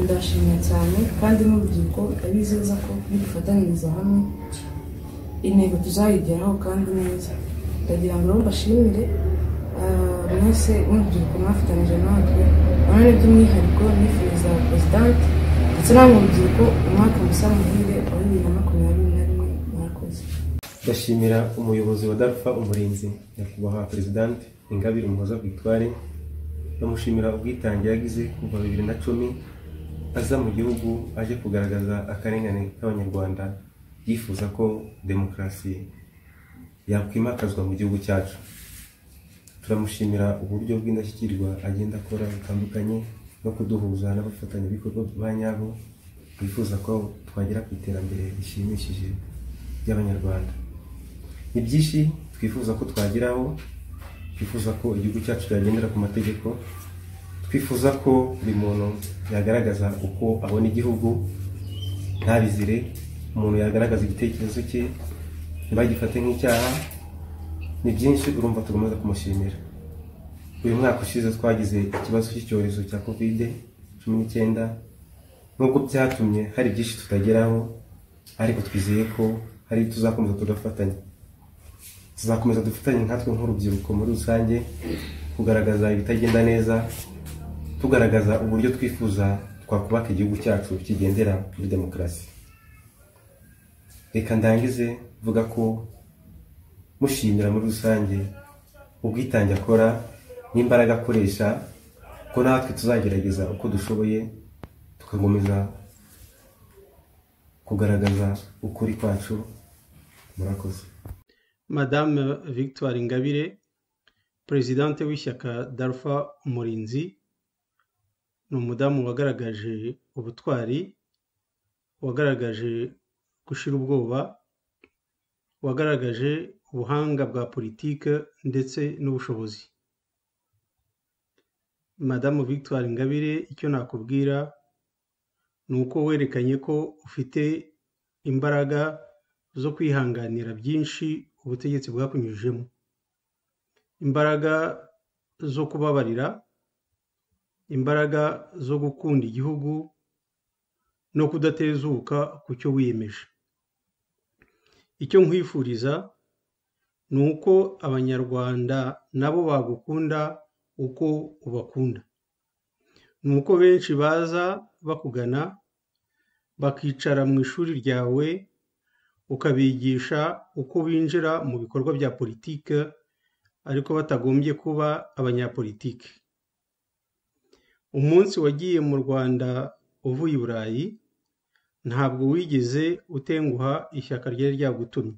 Ndashimira cyane kandi n'urubyiruko ndabizeza ko nidufatanyiriza hamwe intego tuzayigeraho kandi neza. Ndagira ngo mbashimire mwese urubyiruko mwafatanyije natwe, none by'umwihariko nifuriza Presidente ndetse namwe urubyiruko umwaka mushya muhire wa 2021. Murakoze. Ndashimira umuyobozi wa Darfa Umurinzi nyakubahwa Presidente Ingabire Umuhoza Victoire, ndamushimira ubwitange yagize kuva 2010 aza mu gihugu aje kugaragaza akarengane k'abanyarwanda yifuza ko demokarasi yakwimakazwa mu gihugu cyacu. Turamushimira uburyo bw'indashyikirwa agenda akora butandukanye no kuduhuza n'abafatanyabikorwa ba nyabo bifuza ko twagera ku iterambere rishimishije ry'abanyarwanda. Ni byinshi twifuza ko twageraho, twifuza ko igihugu cyacu cyagendera ku mategeko, twifuza ko buri muntu yagaragaza uko abona igihugu ntabizire, umuntu yagaragaza igitekerezo cye ntibagifate nk'icyaha. Ni byinshi urumva tugomba kumushimira. Uyu mwaka ushize twagize ikibazo cy'icyorezo cya COVID-19 nubwo byatumye hari byinshi tutageraho, ariko twizeye ko hari tuzakomeza tugafatanya. Tuzakomeza dufatanye nkatwe nk'urubyiruko muri rusange kugaragaza ibitagenda neza, tugaragaza uburyo twifuza twakubaka igihugu cyacu kigendera muri demokarasi. Reka ndangize vuga ko mushimira muri rusange ubwitange akora n'imbaraga akoresha, ko natwe tuzagerageza uko dushoboye tukagomeza kugaragaza ukuri kwacu. Murakoze. Madame Victoire Ingabire, Presidente w'ishyaka Darfa Umurinzi, ni umudamu wagaragaje ubutwari, wagaragaje gushira ubwoba, wagaragaje ubuhanga bwa politike ndetse n'ubushobozi. Madame Victoire Ingabire, icyo nakubwira ni uko werekanye ko ufite imbaraga zo kwihanganira byinshi ubutegetsi bwakunyujemo, imbaraga zo kubabarira, imbaraga zo gukunda igihugu no kudatezuka ku cyo wiyemeje. Icyo nkwifuriza ni uko abanyarwanda nabo bagukunda uko ubakunda. Ni uko benshi baza bakugana bakicara mu ishuri ryawe ukabigisha uko binjira mu bikorwa bya politike ariko batagombye kuba abanyapolitike. Umunsi wagiye mu Rwanda uvuye i Burayi ntabwo wigeze utenguha ishyaka ryari ryagutumye.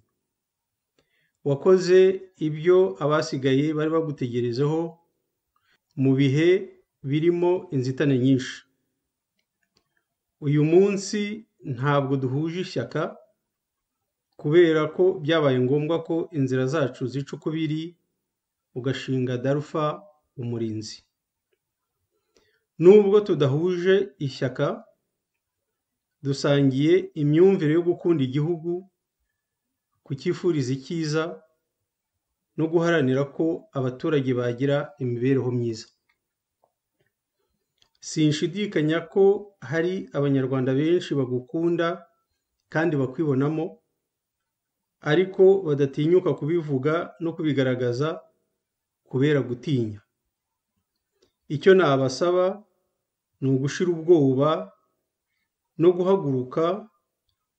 Wakoze ibyo abasigaye bari bagutegerezeho mu bihe birimo inzitane nyinshi. Uyu munsi ntabwo duhuje ishyaka kubera ko byabaye ngombwa ko inzira zacu zica ukubiri ugashinga Darfa Umurinzi. Nubwo tudahuje ishyaka, dusangiye imyumvire yo gukunda igihugu, kucyifuriza icyiza no guharanira ko abaturage bagira imibereho myiza. Sinshidikanya ko hari abanyarwanda benshi bagukunda kandi bakwibonamo, ariko badatinyuka kubivuga no kubigaragaza kubera gutinya. Icyo nabasaba ni ugushira ubwoba no guhaguruka,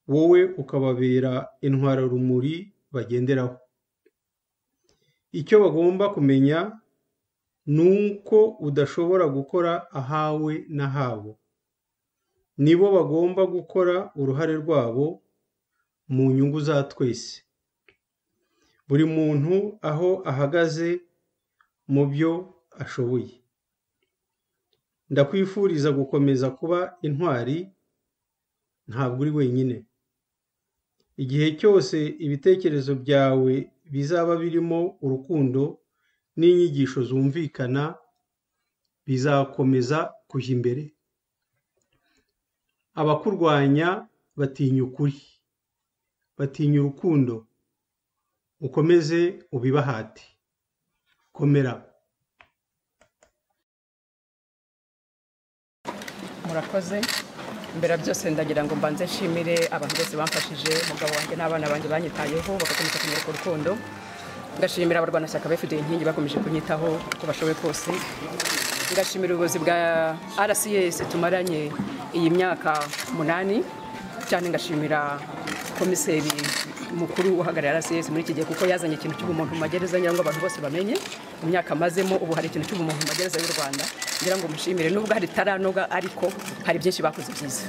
wowe ukababera intwararumuri bagenderaho. Icyo bagomba kumenya ni uko udashobora gukora ahawe n'ahabo. Nibo bagomba gukora uruhare rwabo mu nyungu za twese. Buri muntu aho ahagaze mu byo ashoboye. Ndakwifuriza gukomeza kuba intwari, ntabwo uri wenyine. Igihe cyose ibitekerezo byawe bizaba birimo urukundo n'inyigisho zumvikana, bizakomeza kujya imbere. Abakurwanya batinya ukuri, batinya urukundo. Ukomeze ubibahate. Komera. Murakoze. mbere ya byose ndagira ngo mbanze nshimire abantu bose bamfashije, umugabo wanjye n'abana banjye banyitayeho bagakomeza kunyereka urukundo. Ngashimira abarwanashyaka ba FDL inkingi bakomeje kunyitaho uko bashoboye kose. Ngashimira ubuyobozi bwa RCS tumaranye iyi myaka 8, cyane ngashimira komiseri mukuru uhagarariye RCS muri iki gihe kuko yazanye ikintu cy'ubumuntu mu magereza ngira ngo abantu bose bamenye mu myaka mazemo ubu hari ikintu cy'ubumuntu mu magereza y'u Rwanda, ngira ngo mushimire nubwo hari taranoga ariko hari byinshi bakoze byiza.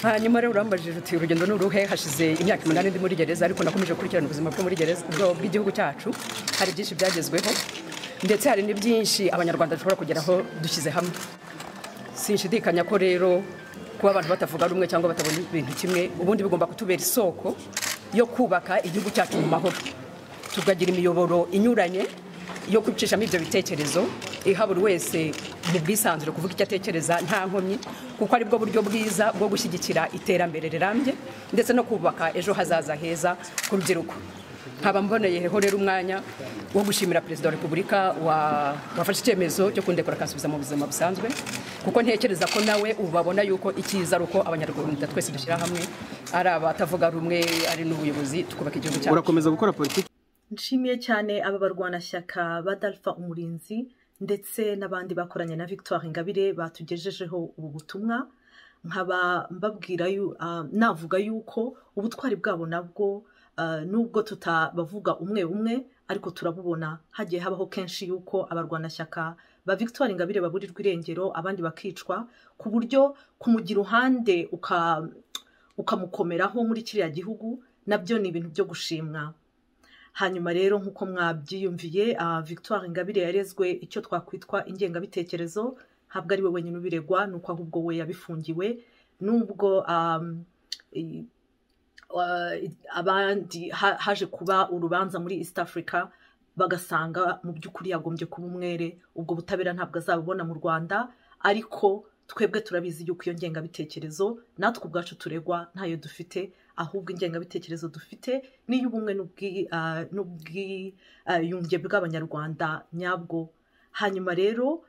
Hanyuma rero urambajije uti urugendo n'uruhe, hashize imyaka 8 ndi muri gereza ariko nakomeje gukurikirana ubuzima bwo muri gereza bw'igihugu cyacu, hari byinshi byagezweho ndetse hari n'ibyinshi abanyarwanda dushobora kugeraho dushyize hamwe. Sinshidikanya ko rero kuba abantu batavuga rumwe cyangwa batabona ibintu kimwe ubundi bigomba kutubera isoko yo kubaka igihugu cyacu mu mahoro, tugagira imiyoboro inyuranye yo kwicishamo ibyo bitekerezo, iha buri wese mu bwisanzure kuvuga icyo atekereza nta nkomyi, kuko ari bwo buryo bwiza bwo gushyigikira iterambere rirambye ndetse no kubaka ejo hazaza heza ku rubyiruko. Nkaba mboneyeho rero umwanya wo gushimira Perezida wa Repubulika wafashe icyemezo cyo kundekura akansubiza mu buzima busanzwe, kuko ntekereza ko nawe ubabona yuko icyiza ari uko abanyarwanda twese dushyira hamwe, ari abatavuga rumwe ari n'ubuyobozi, tukubaka igihugu cyacu. Urakomeza gukora politiki. Nshimiye cyane aba barwanashyaka ba Dalpha Umurinzi ndetse n'abandi bakoranye na Victoire Ingabire batugejejeho ubu butumwa. Nkaba mbabwira navuga yuko ubutwari bwabo nabwo nubwo tutabavuga umwe ariko turabubona. Hagiye habaho kenshi yuko abarwanashyaka ba Victoire Ingabire baburirwa irengero, abandi bakicwa, ku buryo kumugira uruhande ukamukomeraho muri kiriya gihugu nabyo ni ibintu byo gushimwa. Hanyuma rero nk'uko mwabyiyumviye, Victoire Ingabire yarezwe icyo twakwitwa ingengabitekerezo, ntabwo ari we wenyine ubiregwa, nuko ahubwo we yabifungiwe, nubwo abandi haje kuba urubanza muri East Africa bagasanga mu by'ukuri yagombye kuba umwere, ubwo butabera ntabwo azabubona mu Rwanda, ariko twebwe turabizi yuko iyo ngengabitekerezo natwe ubwacu turegwa ntayo dufite, ahubwo ingengabitekerezo dufite niyo ubumwe n'ubwiyunge bw'abanyarwanda nyabwo. Hanyuma rero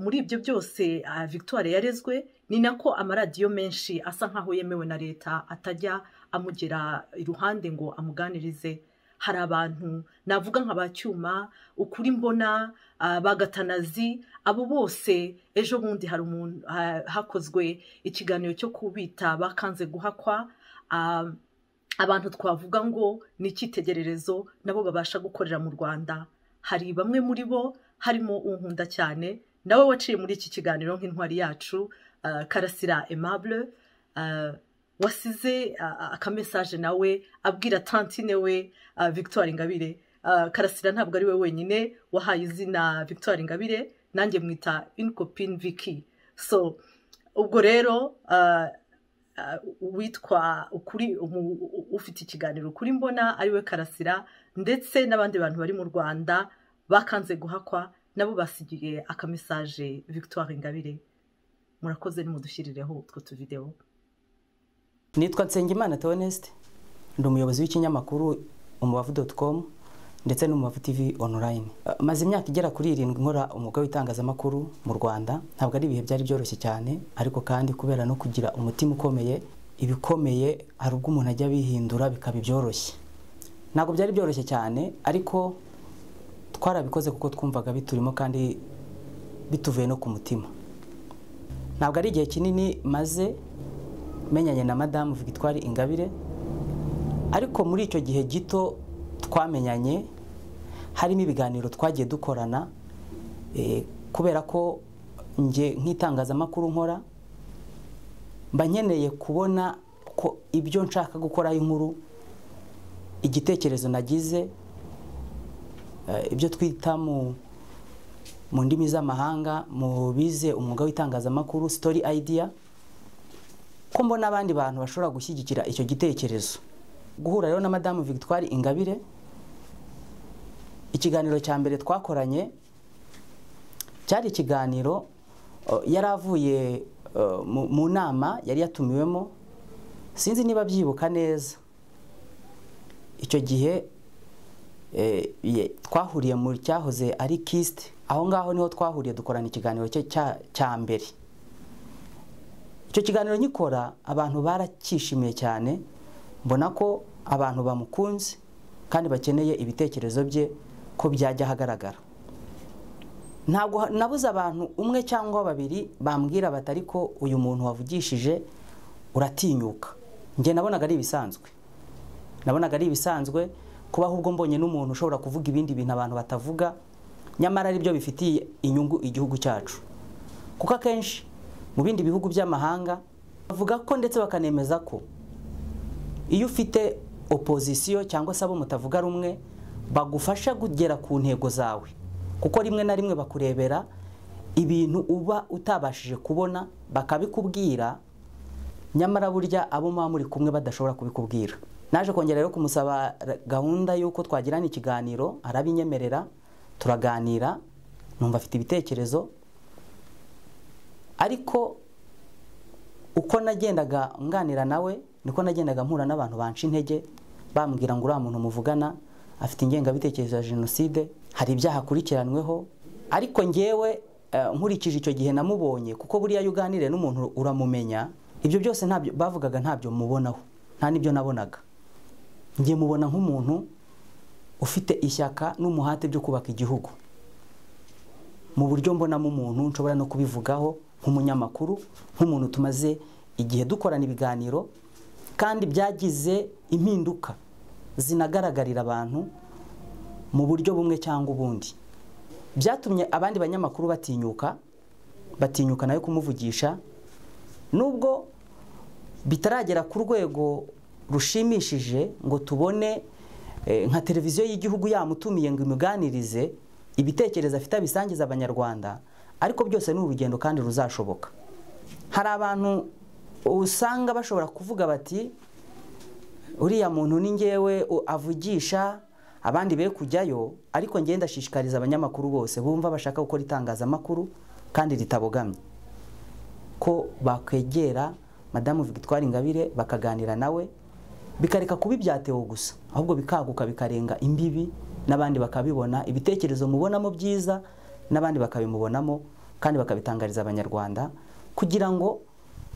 muri ibyo byose Victoire yarezwe, ni nako amaradiyo menshi asa nkaho yemewe na leta atajya amugera iruhande ngo amuganirize. Hari abantu navuga nka Bacyuma, Ukuri Mbona, Bagatanazi, abo bose ejo bundi hari umuntu hakozwe ikiganiro cyo kubita bakanze guhakwa, abantu twavuga ngo ni icyitegererezo nabo babasha gukorera mu Rwanda. Hari bamwe muri bo harimo unkunda cyane nawe waciye muri iki kiganiro nk'intwari yacu, Karasira Aimable, wasize akamesaje nawe abwira tantine we Victoire Ingabire. Karasira ntabwo ari we wenyine wahaye izina Victoire Ingabire, nanjye mwita une copine Vicky. So ubwo rero witwa ukuri ufite ikiganiro Ukuri Mbona ari we Karasira, ndetse n'abandi bantu bari mu Rwanda bakanze guhakwa nabo basigiye akamesaje Victoire Ingabire. Murakoze nimudushyirireho utwo tuvideo. Nitwa Nsengimana Theoneste, ndi umuyobozi w'ikinyamakuru umubavu.com ndetse n'umubavu TV online. Maze imyaka igera kuri 7 nkora umwuga w'itangazamakuru mu Rwanda. Ntabwo ari ibihe byari byoroshye cyane, ariko kandi kubera no kugira umutima ukomeye, ibikomeye hari ubwo umuntu ajya bihindura bikaba byoroshye. Ntabwo byari byoroshye cyane, ariko twarabikoze kuko twumvaga biturimo kandi bituvuye no ku mutima. Ntabwo ari igihe kinini maze menyanye na Madame Victoire Ingabire, ariko muri icyo gihe gito twamenyanye harimo ibiganiro twagiye dukorana, kubera ko nge nk'itangazamakuru nkora mba nkeneye kubona ko ibyo nshaka gukoraho inkuru, igitekerezo nagize, ibyo twita mu ndimi z'amahanga mu bize umwuga w'itangazamakuru story idea, ko mbona abandi bantu bashobora gushyigikira icyo gitekerezo. Guhura rero na Madame Victoire Ingabire, ikiganiro cya mbere twakoranye cyari ikiganiro yaravuye mu nama yari yatumiwemo, sinzi niba byibuka neza. Icyo gihe twahuriye mu cyahoze ari Kist, aho ngaho niho twahuriye dukorana ikiganiro cya mbere. icyo kiganiro nyikora abantu baracyishimiye cyane, mbona ko abantu bamukunze kandi bakeneye ibitekerezo bye ko byajya ahagaragara. Ntabwo nabuze abantu umwe cyangwa babiri bambwira batari ko uyu muntu wavugishije uratinyuka. Njye nabonaga ari ibisanzwe, nabonaga ari ibisanzwe kuba ahubwo mbonye n'umuntu ushobora kuvuga ibindi bintu abantu batavuga, nyamara ari byo bifitiye inyungu igihugu cyacu. Kuko akenshi mu bindi bihugu by'amahanga bavuga ko ndetse bakanemeza ko iyo ufite opposition cyangwa se abo mutavuga rumwe bagufasha kugera ku ntego zawe, kuko rimwe na rimwe bakurebera ibintu uba utabashije kubona bakabikubwira, nyamara burya abo muba muri kumwe badashobora kubikubwira. Naje kongera rero kumusaba gahunda y'uko twagirana ikiganiro, arabinyemerera, turaganira, numva afite ibitekerezo. Ariko uko nagendaga nganira nawe niko nagendaga mpura n'abantu banca intege, bambwira ngo uriya muntu muvugana afite ingengabitekerezo ya jenoside, hari ibyaha akurikiranweho. Ariko ngewe nkurikije icyo gihe namubonye, kuko buriya iyo uganiriye n'umuntu uramumenya, ibyo byose ntabyo bavugaga, ntabyo mubonaho, nta nibyo nabonaga. Ngiye mubona nk'umuntu ufite ishyaka n'umuhate byo kubaka igihugu. Mu buryo mbonamo umuntu nshobora no kubivugaho nk'umunyamakuru, nk'umuntu tumaze igihe dukorana ibiganiro kandi byagize impinduka zinagaragarira abantu mu buryo bumwe cyangwa ubundi. Byatumye abandi banyamakuru batinyuka nayo kumuvugisha, nubwo bitaragera ku rwego rushimishije ngo tubone nka televiziyo y'igihugu yamutumiye ngo imuganirize ibitekerezo afite abisangiza abanyarwanda, ariko byose ni urugendo kandi ruzashoboka. Hari abantu usanga bashobora kuvuga bati uriya muntu ni ngewe avugisha abandi be kujyayo, ariko ngiye ndashishikariza abanyamakuru bose bumva bashaka gukora itangazamakuru kandi ritabogamye ko bakwegera Madamu Victoire Ingabire bakaganira nawe, bikareka kuba ibyatewe gusa, ahubwo bikaguka bikarenga imbibi, n'abandi bakabibona ibitekerezo mubonamo byiza, n'abandi bakabimubonamo kandi bakabitangariza abanyarwanda, kugira ngo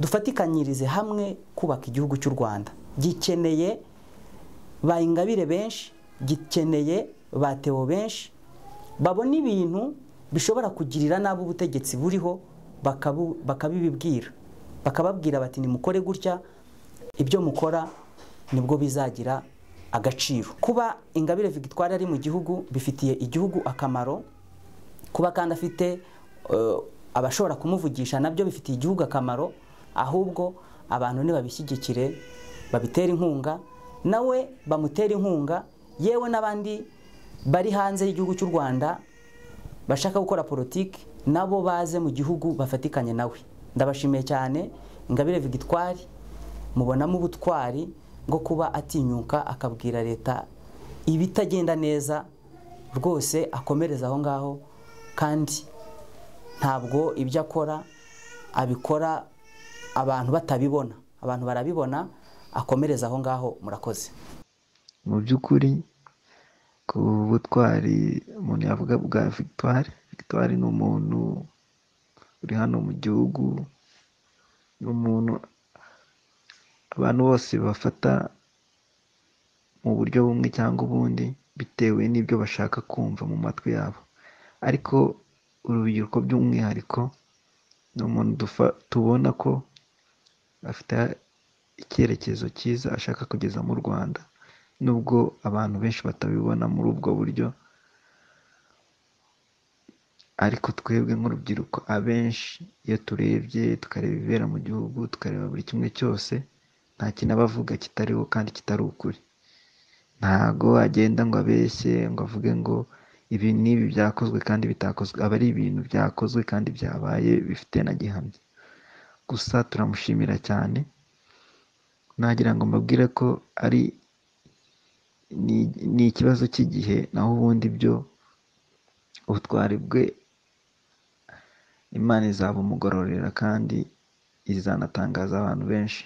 dufatikanyirize hamwe kubaka igihugu cy'u Rwanda. Gikeneye ba Ingabire benshi, gikeneye ba Theo benshi babona ibintu bishobora kugirira nabi ubutegetsi buriho, bakabibibwira, bakababwira bati nimukore gutya, ibyo mukora nibwo bizagira agaciro. Kuba Ingabire Victoire ari mu gihugu bifitiye igihugu akamaro, kuba kandi afite abashobora kumuvugisha nabyo bifitiye igihugu akamaro. Ahubwo abantu nibabishyigikire, babitera inkunga, nawe bamutera inkunga, yewe n'abandi bari hanze y'igihugu cy'u Rwanda bashaka gukora politiki nabo baze mu gihugu bafatikanye nawe. Ndabashimiye cyane. Ingabire Victoire mubonamo ubutwari ngo kuba atinyuka akabwira leta ibitagenda neza, rwose akomereza aho ngaho, kandi ntabwo ibyo akora abikora abantu batabibona, abantu barabibona, akomereza aho ngaho. Murakoze. Mu by'ukuri ku butwari umuntu yavuga bwa Victoire ni umuntu uri hano mu gihugu, ni umuntu abantu bose bafata mu buryo bumwe cyangwa ubundi bitewe n'ibyo bashaka kumva mu matwi yabo, ariko urubyiruko by'umwihariko ni umuntu tubona ko afite icyerekezo cyiza ashaka kugeza mu Rwanda, nubwo abantu benshi batabibona muri ubwo buryo, ariko twebwe nk'urubyiruko abenshi iyo turebye tukareba ibibera mu gihugu, tukareba buri kimwe cyose, nta kintu aba avuga kitariho kandi kitari ukuri. Ntago agenda ngo abeshye ngo avuge ngo ibi n'ibi byakozwe kandi bitakozwe, aba ari ibintu byakozwe kandi byabaye bifite na gihamya. Gusa turamushimira cyane, nagira ngo mbabwire ko ni ikibazo cy'igihe, naho ubundi byo ubutwari bwe Imana izabumugororera kandi izanatangaza abantu benshi.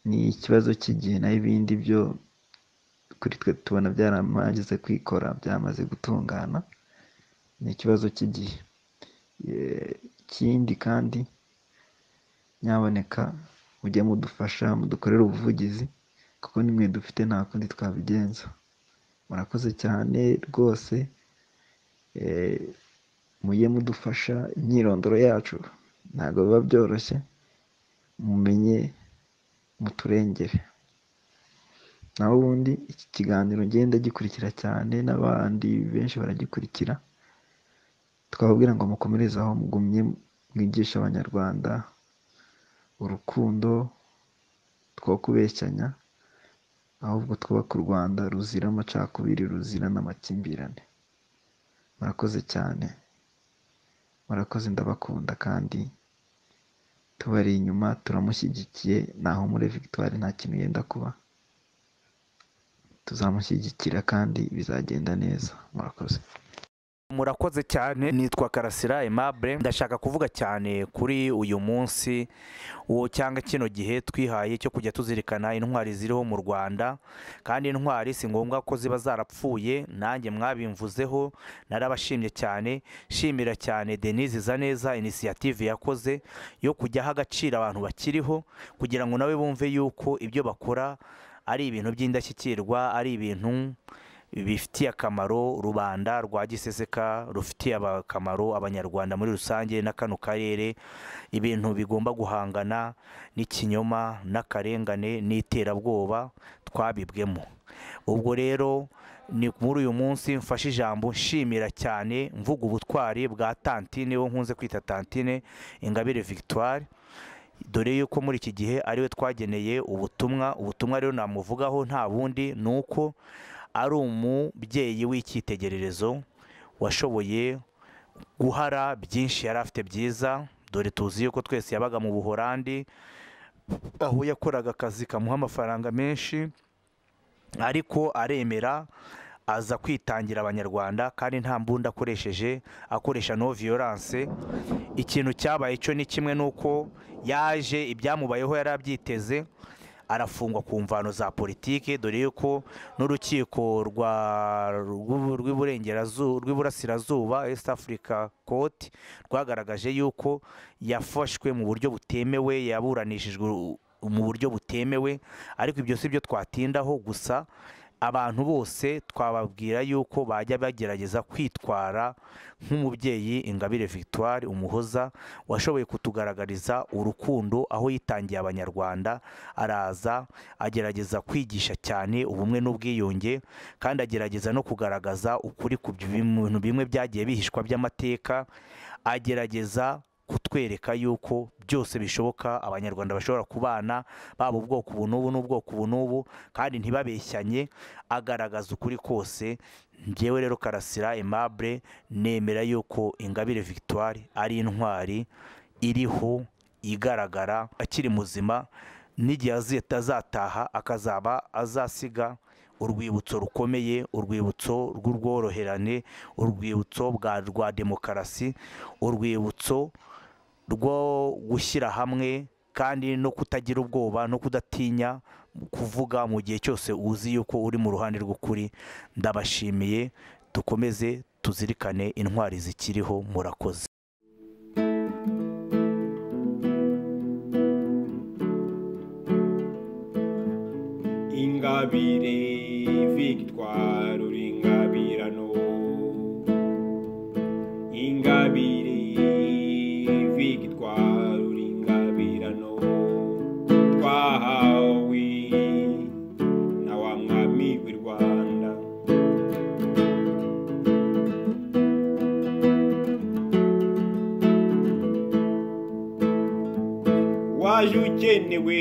Ni ikibazo cy'igihe, naho ibindi byo kuri twe tubona byaramaze kwikora, byamaze gutungana. Ni ikibazo cy'igihe. Ikindi kandi nyaboneka mujye mudufasha mudukorere ubuvugizi kuko nimwe dufite nta kundi twabigenza. Murakoze cyane rwose, mujye mudufasha, imyirondoro yacu ntabwo biba byoroshye, mumenye muturengere. Naho ubundi iki kiganiro ngenda gikurikira cyane n'abandi benshi baragikurikira, twababwira ngo mukomereze aho, mugumye mwigisha abanyarwanda urukundo, two kubeshyanya, ahubwo twubaka u Rwanda ruzira amacakubiri, ruzira n'amakimbirane. Murakoze cyane, murakoze, ndabakunda kandi tubari inyuma, turamushyigikiye. Naho muri Victoire nta kintu yenda kuba, tuzamushyigikira kandi bizagenda neza. Murakoze. Murakoze cyane. Nitwa Karasira Aimable. Ndashaka kuvuga cyane kuri uyu munsi uwo cyangwa kino gihe twihaye cyo kujya tuzirikana intwari ziriho mu Rwanda, kandi intwari si ngombwa ko ziba zarapfuye. Nanjye mwabimvuzeho, narabashimye cyane. Shimira cyane Denise Zaneza initiative yakoze yo kujyaho agaciro abantu bakiriho, kugira ngo nawe bumve yuko ibyo bakora ari ibintu by'indashyikirwa, ari ibintu bifitiye akamaro rubanda rwa Giseseka, rufitiye akamaro abanyarwanda muri rusange na kano karere, ibintu bigomba guhangana n'ikinyoma n'akarengane n'iterabwoba twabibwemo. Ubwo rero ni muri uyu munsi mfashe ijambo nshimira cyane, mvuga ubutwari bwa Tantine, wo nkunze kwita Tantine Ingabire Victoire, dore yuko muri iki gihe ariwe twageneye ubutumwa rero namuvugaho nta bundi nuko ari umubyeyi w'icyitegererezo washoboye guhara byinshi yari afite byiza. Dore tuzi yuko twese yabaga mu Buholandi, aho yakoraga akazi kamuha amafaranga menshi, ariko aremera aza kwitangira abanyarwanda kandi nta mbunda akoresha no violence. Ikintu cyabaye cyo ni kimwe nuko yaje ibyamubayeho yarabyiteze, arafungwa ku mvano za politike, dore yuko n'urukiko rw'iburasirazuba East Africa Court rwagaragaje yuko yafashwe mu buryo butemewe, yaburanishijwe mu buryo butemewe. Ariko ibyo si byo twatindaho, gusa abantu bose twababwira yuko bajya bagerageza kwitwara nk'umubyeyi Ingabire Victoire Umuhoza, washoboye kutugaragariza urukundo aho yitangiye abanyarwanda, araza agerageza kwigisha cyane ubumwe n'ubwiyunge, kandi agerageza no kugaragaza ukuri ku bintu bimwe byagiye bihishwa by'amateka, agerageza kutwereka yuko byose bishoboka, abanyarwanda bashobora kubana baba ubwoko ubu n'ubu n'ubwoko ubu n'ubu kandi ntibabeshyanye, agaragaza ukuri kose. Njyewe rero Karasira Aimable nemera yuko Ingabire Victoire ari intwari iriho igaragara, akiri muzima, n'igihe azataha akazaba azasiga urwibutso rukomeye, urwibutso rw'urworoherane, urwibutso rwa demokarasi, urwibutso rwo gushyira hamwe kandi no kutagira ubwoba no kudatinya kuvuga mu gihe cyose uzi yuko uri mu ruhande rw'ukuri. Ndabashimiye, dukomeze tuzirikane intwari zikiriho. Murakoze. Ingabire Victoire uri ingabirano, Ingabire Victoire uri ingabirano, twahawe na wa mwami w'i Rwanda. Waje ukenewe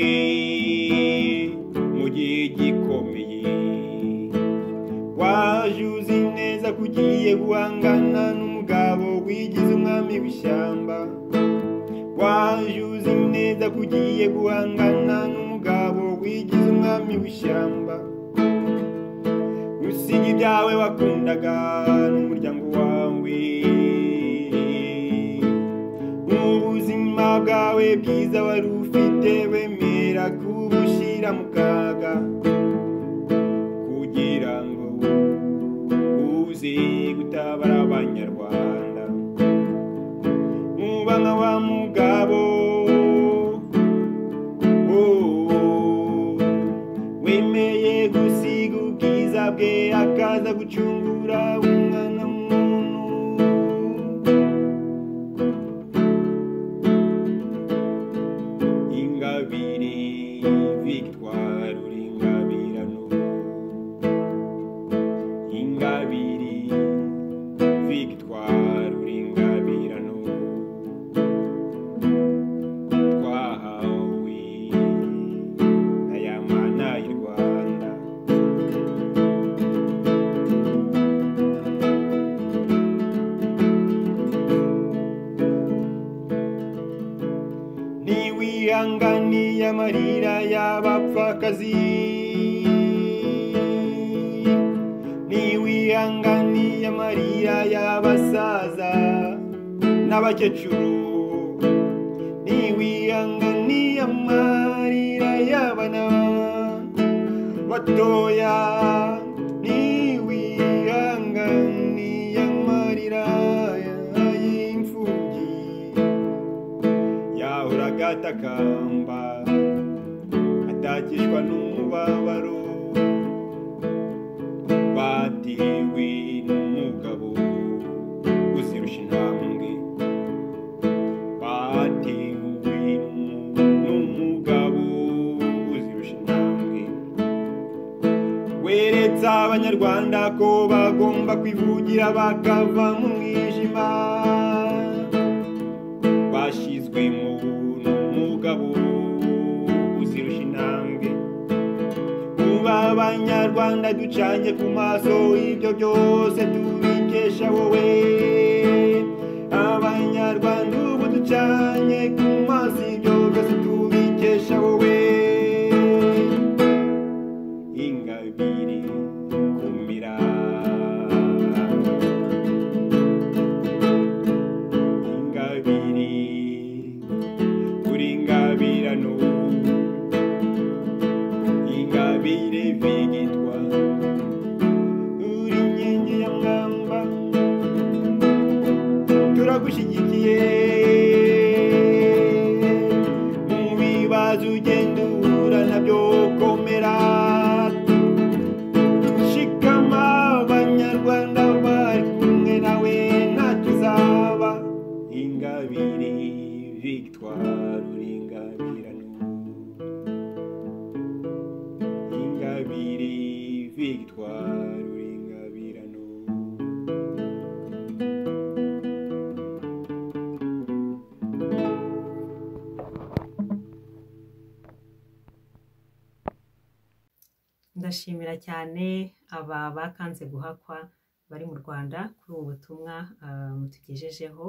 mu gihe gikomeye, waje uzi neza ko ugiye guhangana n'umugabo wigize umwami w'ishyamba, waje uzi neza ko ugiye guhangana n'umugabo wigize umwami w'ishyamba, usiga ibyawe wakundaga n'umuryango wawe, ubuzima bwawe bwiza wari ufite wemera kubushyira mu kaga, kugira ngo uze gutabara abanyarwanda. Muba nka wa mugabo ntiwihanganiye amarira y'abapfakazi, ntiwihanganiye amarira y'abasaza n'abakecuru, ntiwihanganiye amarira y'abana batoya, ntiwihanganiye amarira y'imfubyi yahoraga atakamba atakishwa n'umubabaro, batewe n'umugabo uzirusha intambwe, batewe n'umugabo uzirusha intambwe, weretse abanyarwanda ko bagomba kwivugira bakava mu mwijima, bashyizwemo n'umugabo uzirusha intambwe. Ubu abanyarwanda ducanye ku maso, ibyo byose tubikesha wowe. Abanyarwanda ubu ducanye ku maso, ibyo byose tubikesha wowe. Ingabire kumira, ingabire uri ingabirano, ingabire vigitwa, uri inkingi ya mwamba, turagushyigikiye mu bibazo ugenda uhura nabyo, komera shikama, abanyarwanda bari kumwe nawe ntacyo uzaba. Ingabire victoire uri ingabirano, ingabire victoire uri ingabirano. ndashimira cyane aba bakanze guhakwa bari mu Rwanda kuri ubu butumwa mutugejejeho.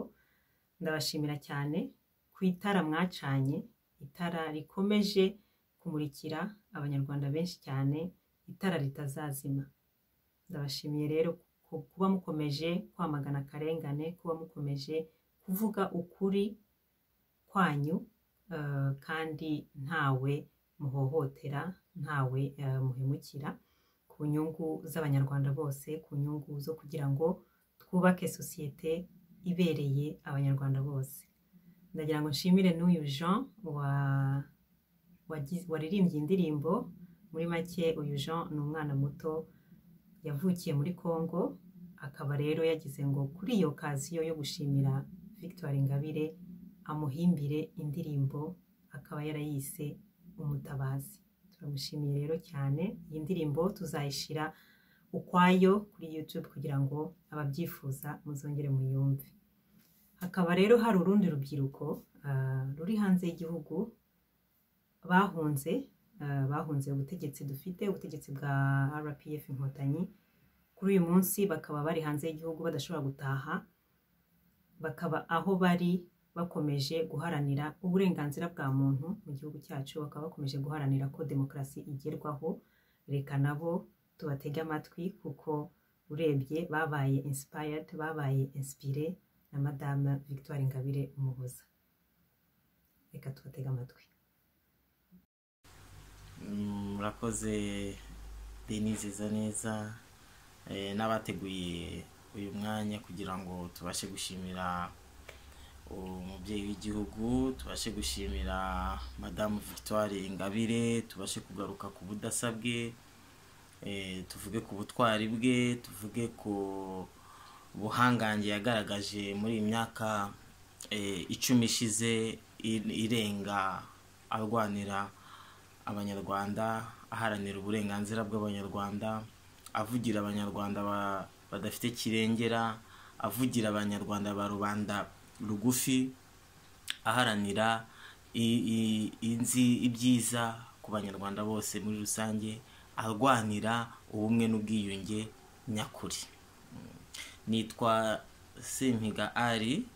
Ndabashimira cyane ku itara mwacanye, itara rikomeje kumurikira abanyarwanda benshi cyane, itara ritazazima. Ndabashimiye rero kuba mukomeje kwamagana akarengane, kuba mukomeje kuvuga ukuri kwanyu, kandi ntawe muhohotera, ntawe muhemukira, ku nyungu z'abanyarwanda bose, ku nyungu zo kugira ngo twubake sosiyete ibereye abanyarwanda bose. Ndagira ngo nshimire n'uyu Jean waririmbye indirimbo. Muri make uyu Jean ni umwana muto yavukiye muri Congo, akaba rero yagize ngo kuri iyo kaziyo yo gushimira Victoire Ingabire amuhimbire indirimbo, akaba yarayise Umutabazi. Turamushimiye rero cyane. Iyi ndirimbo tuzayishyira ukwayo kuri YouTube kugira ngo ababyifuza muzongere muyumve. Hakaba rero hari urundi rubyiruko ruri hanze y'igihugu bahunze ubutegetsi dufite, ubutegetsi bwa RPF Inkotanyi. Kuri uyu munsi bakaba bari hanze y'igihugu badashobora gutaha, bakaba aho bari bakomeje guharanira uburenganzira bwa muntu mu gihugu cyacu, bakaba bakomeje guharanira ko demokarasi igerwaho. Reka nabo tubatege amatwi, kuko urebye babaye inspired, babaye inspiré na Madame Victoire Ingabire Umuhoza. Reka tubatege amatwi. Murakoze Denise Zaneza n'abateguye uyu mwanya kugira ngo tubashe gushimira umubyeyi w'igihugu, tubashe gushimira Madame Victoire Ingabire, tubashe kugaruka ku budasa bwe, tuvuge ku butwari bwe, tuvuge ku buhangange yagaragaje muri iyi myaka 10 ishize irenga, arwanira abanyarwanda, aharanira uburenganzira bw'abanyarwanda, avugira abanyarwanda badafite kirengera, avugira abanyarwanda ba rubanda rugufi, aharanira ibyiza ku banyarwanda bose muri rusange, arwanira ubumwe n'ubwiyunge nyakuri. Nitwa Sempiga Ali,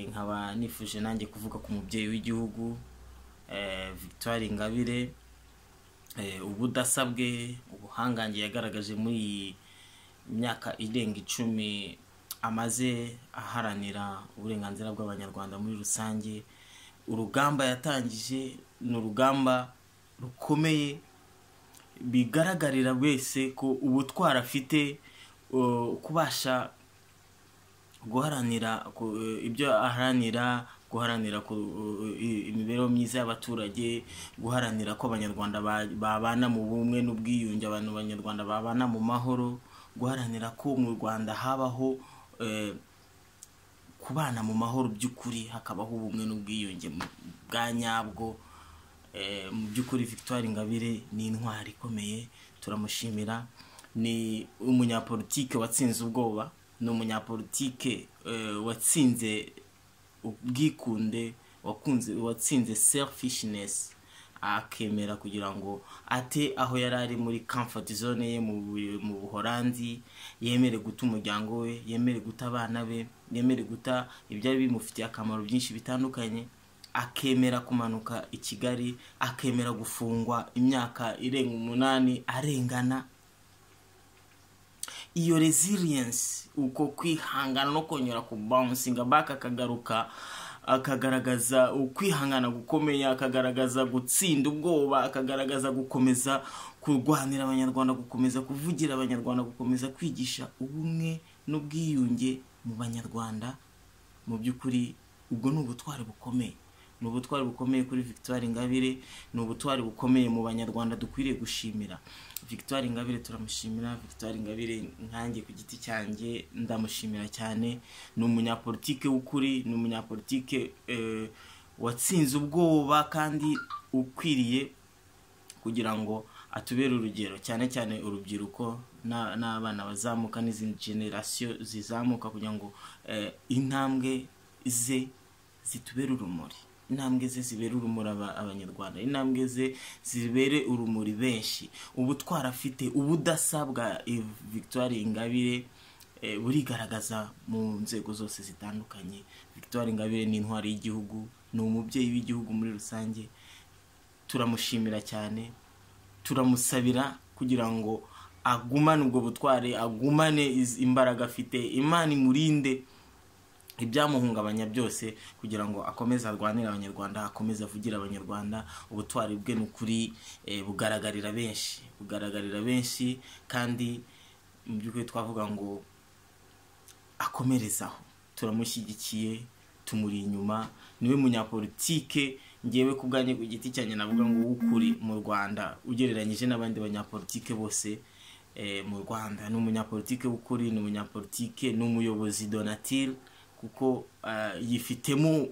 nkaba nifuje nanjye kuvuga ku mubyeyi w'igihugu Victoire Ingabire, ubudasa bwe, ubuhangange yagaragaje muri iyi myaka irenga 10 amaze aharanira uburenganzira bw'abanyarwanda muri rusange. Urugamba yatangije ni urugamba rukomeye, bigaragarira wese ko ubutwara afite kubasha guharanira ibyo aharanira, guharanira imibereho myiza y'abaturage, guharanira ko abanyarwanda babana mu bumwe n'ubwiyunge, abantu b'abanyarwanda babana mu mahoro, guharanira ko mu Rwanda habaho kubana mu mahoro by'ukuri, hakabaho ubumwe n'ubwiyunge bwa nyabwo. Mu by'ukuri Victoire Ingabire ni intwari ikomeye, turamushimira. Ni umunyapolitike watsinze ubwoba, ni umunyapolitike watsinze ubwikunde, watsinze selfishness, akemera kugira ngo ate aho yari ari muri comfort zone ye mu Buholandi, yemere guta umuryango we, yemere guta abana be, yemere guta ibyari bimufitiye akamaro byinshi bitandukanye, akemera kumanuka i Kigali, akemera gufungwa imyaka irenga 8 arengana. Iyo resilience, uko kwihangana no kongera ku bouncing back, akagaruka akagaragaza ukwihangana gukomeye, akagaragaza gutsinda ubwoba, akagaragaza gukomeza kurwanira abanyarwanda, gukomeza kuvugira abanyarwanda, gukomeza kwigisha ubumwe n'ubwiyunge mu banyarwanda. Mu by'ukuri ubwo ni ubutwari bukomeye, ni ubutwari bukomeye kuri Victoire Ingabire, ni ubutwari bukomeye mu banyarwanda dukwiriye gushimira. Victoire Ingabire turamushimira. Victoire Ingabire nkanjye ku giti cyanjye ndamushimira cyane. Ni umunyapolitike w'ukuri, ni umunyapolitike watsinze ubwoba kandi ukwiriye kugira ngo atubere urugero, cyane cyane urubyiruko n'abana bazamuka n'izindi generation zizamuka, kugira ngo intambwe ze zitubere urumuri, intambwe ze zibere urumuri abanyarwanda, intambwe ze zibere urumuri benshi. Ubutwara afite, ubudasa bwa Victoire Ingabire burigaragaza mu nzego zose zitandukanye. Victoire Ingabire ni intwari y'igihugu, ni umubyeyi w'igihugu muri rusange. Turamushimira cyane, turamusabira kugira ngo agumane ubwo butware, agumane imbaraga afite, Imana imurinde ibyamuhungabanya byose, kugira ngo akomeze arwanire abanyarwanda, akomeze avugira abanyarwanda. Ubutwari bwe n'ukuri bugaragarira benshi, kandi mu by'ukuri twavuga ngo akomerezaho. Turamushyigikiye, tumuri inyuma. Niwe munyapolitike ngewe ku bwanjye ku giti cyanjye navuga ngo w'ukuri mu Rwanda, ugereranyije n'abandi banyapolitike bose mu Rwanda. Ni umunyapolitike w'ukuri, ni umunyapolitike, ni umuyobozi donatile, kuko yifitemo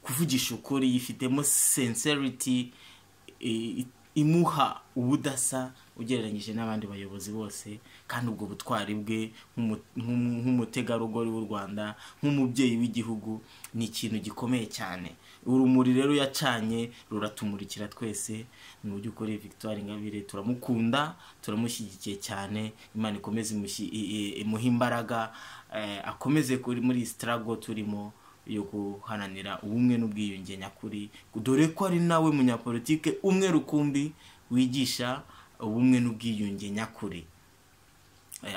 kuvugisha ukuri, yifitemo sincerity imuha ubudasa ugereranyije n'abandi bayobozi bose. Kandi ubwo butwari bwe nk'umutegarugori w'u Rwanda, nk'umubyeyi w'igihugu, ni ikintu gikomeye cyane. Urumuri rero yacanye ruratumurikira twese. Mu by'ukuri Victoire Ingabire turamukunda, turamushyigikiye cyane. Imana ikomeze imuha imbaraga, akomeze muri struggle turimo yo guharanira ubumwe n'ubwiyunge nyakuri, dore ko ari nawe munyapolitike umwe rukumbi wigisha ubumwe n'ubwiyunge nyakuri.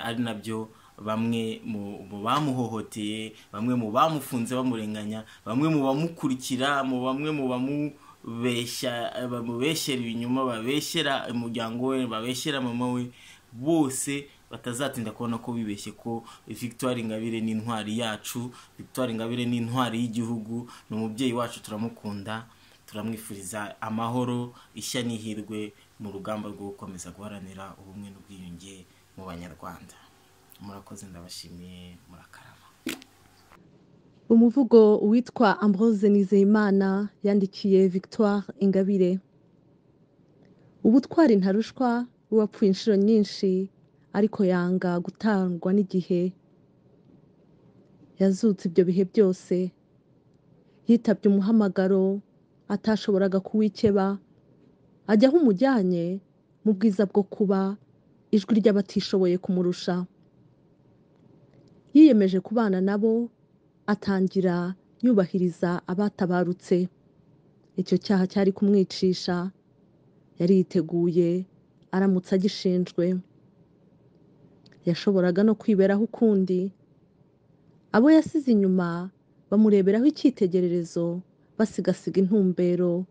Ari nabyo bamwe mu bamuhohoteye, bamwe mu bamufunze bamurenganya, bamwe mu bamukurikira, bamwe mu bamubeshyera inyuma, babeshyera umuryango we, babeshyera mama we, bose batazatinda kubona ko bibeshye ko Victoire Ingabire ni intwari yacu. Victoire Ingabire ni intwari y'igihugu, ni umubyeyi wacu, turamukunda, turamwifuriza amahoro, ishya n'ihirwe mu rugamba rwo gukomeza guharanira ubumwe n'ubwiyunge mu banyarwanda. Murakoze, ndabashimiye, murakarama. Umuvugo witwa Ambroise Nizeyimana yandikiye Victoire Ingabire. Ubutwari ntarushwa buwapfuye inshuro nyinshi, ariko yanga gutangwa n'igihe. Yazutse ibyo bihe byose, yitabye umuhamagaro atashoboraga kuwikeba, ajya aho umujyanye mu bwiza bwo kuba ijwi ry'abatishoboye kumurusha. Yiyemeje kubana nabo atangira yubahiriza abatabarutse. Icyo cyaha cyari kumwicisha yari yiteguye aramutse agishinjwe. Yashoboraga no kwiberaho ukundi. Abo yasize inyuma bamureberaho icyitegererezo, basigasiga intumbero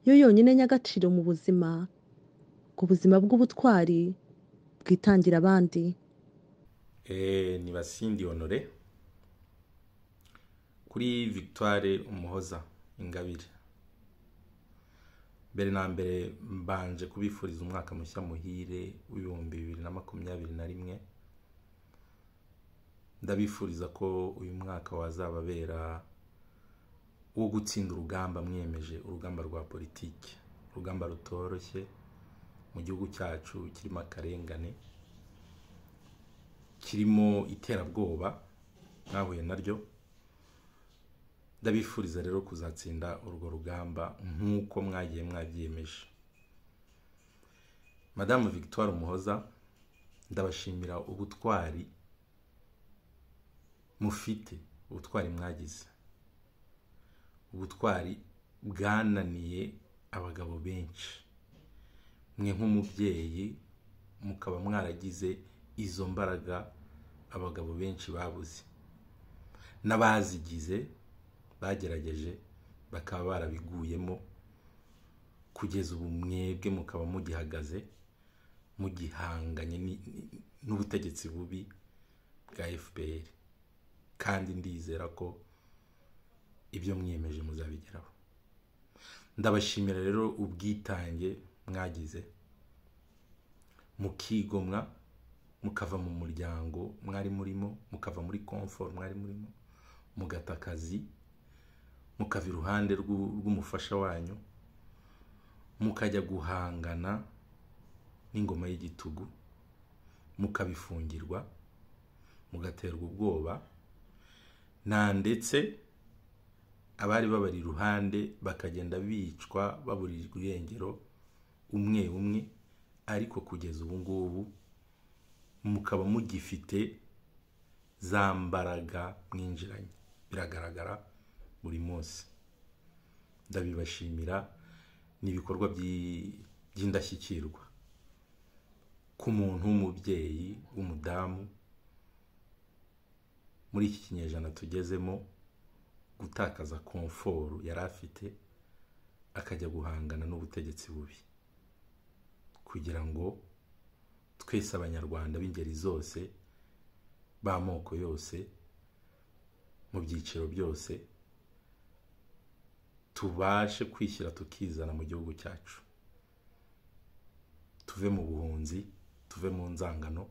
yo yonyine nyagaciro mu buzima, ku buzima bw'ubutwari bwitangira abandi. Ni Basindi Honore kuri Victoire Umuhoza Ingabire. Mbere na mbere mbanje kubifuriza umwaka mushya muhire w'ibihumbi 2021. Ndabifuriza ko uyu mwaka wazababera wo gutsinda urugamba mwiyemeje, urugamba rwa politiki, urugamba rutoroshye mu gihugu cyacu kirimo akarengane, kirimo iterabwoba mwahuye naryo. Ndabifuriza rero kuzatsinda urwo rugamba nk'uko mwagiye mwabyiyemeje. Madame Victoire Umuhoza, ndabashimira ubutwari mufite, ubutwari mwagize, ubutwari bwananiye abagabo benshi. Mwe nk'umubyeyi mukaba mwaragize izo mbaraga abagabo benshi babuze, n'abazigize bagerageje bakaba barabiguyemo, kugeza ubu mwebwe mukaba mugihagaze mugihanganye n'ubutegetsi bubi bwa FPR, kandi ndizera ko ibyo mwiyemeje muzabigeraho. Ndabashimira rero ubwitange mwagize, mukigomwa, mukava mu muryango mwari murimo, mukava muri comfort mwari murimo, mugata akazi, mukava iruhande rw'umufasha wanyu, mukajya guhangana n'ingoma y'igitugu, mukabifungirwa, mugaterwa ubwoba, ndetse abari babari iruhande bakagenda bicwa baburirwa irengero umwe umwe. Ariko kugeza ubu ngubu mukaba mugifite za mbaraga mwinjiranye, biragaragara buri munsi. Ndabibashimira, n'ibikorwa by'indashyikirwa ku muntu w'umubyeyi w'umudamu muri iki kinyejana tugezemo, gutakaza komforo yari afite akajya guhangana n'ubutegetsi bubi, kugira ngo twese abanyarwanda b'ingeri zose, b'amoko yose, mu byiciro byose, tubashe kwishyira tukizana mu gihugu cyacu, tuve mu buhunzi, tuve mu nzangano,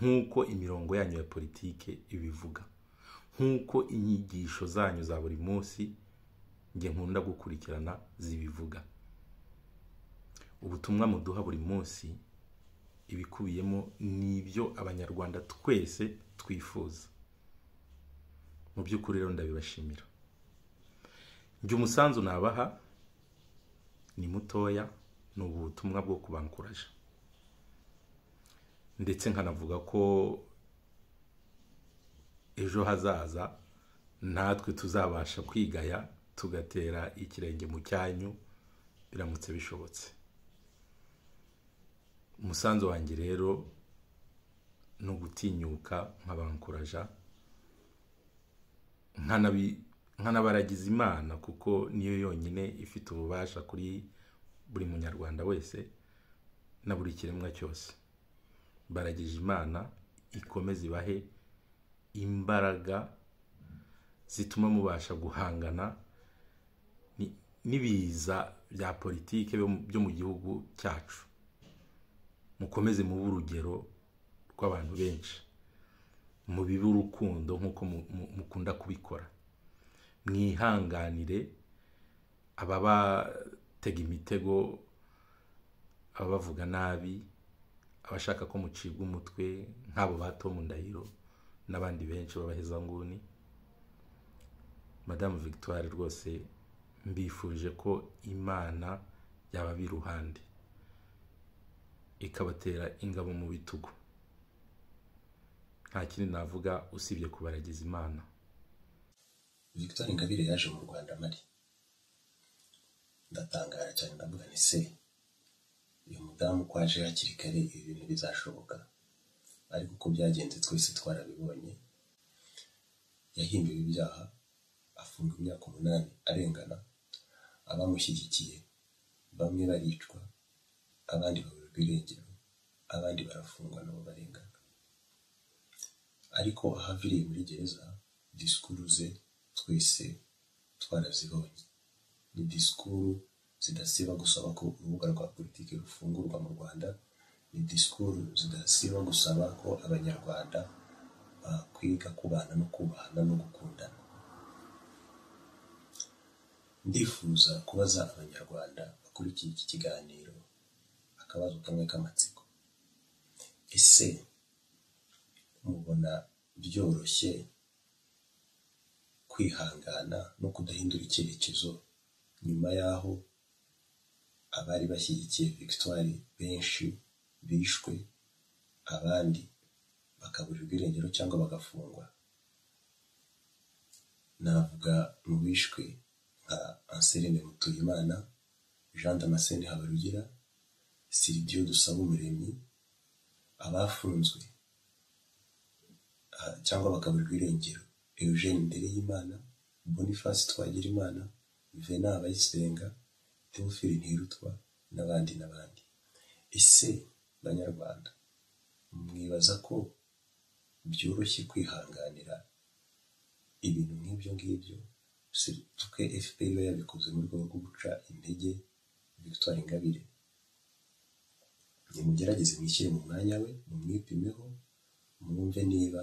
nk'uko imirongo yanyu ya politike ibivuga, nk'uko inyigisho zanyu za buri munsi nge nkunda gukurikirana zibivuga. Ubutumwa muduha buri munsi ibikubiyemo n'ibyo abanyarwanda twese twifuza. Mu by'ukuri rero ndabibashimira. Njye umusanzu nabaha ni mutoya, ni ubutumwa bwo kubankuraje, ndetse nkanavuga ko ejo hazaza natwe tuzabasha kwigaya tugatera ikirenge mu cyanyu biramutse bishobotse. Umusanzu wanjye rero ni ugutinyuka nkabankuraja, nkanabaragiza Imana, kuko niyo yonyine ifite ububasha kuri buri munyarwanda wese na buri kiremwa cyose. Baragije Imana ikomeze ibahe imbaraga zituma mubasha guhangana n'ibiza bya politike byo mu gihugu cyacu. Mukomeze mu urugero rw'abantu benshi, mu bibe urukundo nk'uko mukunda kubikora. Mwihanganire ababatega imitego, ababavuga nabi, abashaka ko mucibwa umutwe nk'abo ba Tom Ndahiro n'abandi benshi b'abahezanguni. Madame Victoire, rwose mbifuje ko Imana yaba biruhande ikabatera ingabo mu bitugu. Nta kindi navuga usibye kubaragiza Imana. Victoire Ingabire yaje mu Rwanda mari ndatangara cyane ndavuga nti se uyu mudamu ko aje hakiri kare ibi bintu bizashoboka, ariko uko byagenze twese twarabibonye. Yahimbiwe ibyaha afungwa imyaka 8 arengana, abamushyigikiye bamwe baricwa, abandi baburirwa irengero, abandi barafungwa nabo barengana. Ariko ahaviriye muri gereza, disikuru ze twese twarazibonye. Ni disikuru zidasiba gusaba ko urubuga rwa politiki rufungurwa mu Rwanda, ni disikuru zidasiba gusaba ko abanyarwanda kwiga kubana no kubahana no gukundana. Ndifuza kubaza abanyarwanda bakurikiye iki kiganiro akabazo kamwe k'amatsiko. Ese mubona byoroshye kwihangana no kudahindura icyerekezo nyuma yaho abari bashyigikiye Victoire benshi bishwe, abandi bakaburirwa irengero cyangwa bagafungwa? Navuga mu bishwe nka Anselme Mutuyimana, Jean Damascene Habarugira, Sylvio Dusabumuremyi, abafunzwe cyangwa bakaburirwa irengero Eugene Ndereyimana, Boniface Twagirimana, Venant Abayisenga, Theophile Ntirutwa n'abandi n'abandi. Ese banyarwanda mwibaza ko byoroshye kwihanganira ibintu nk'ibyo ngibyo? Tuke FPR yabikoze mu rwego rwo guca intege Victoire Ingabire. Nimugerageze mwishyire mu mwanya we, mumwipimeho, mwumve niba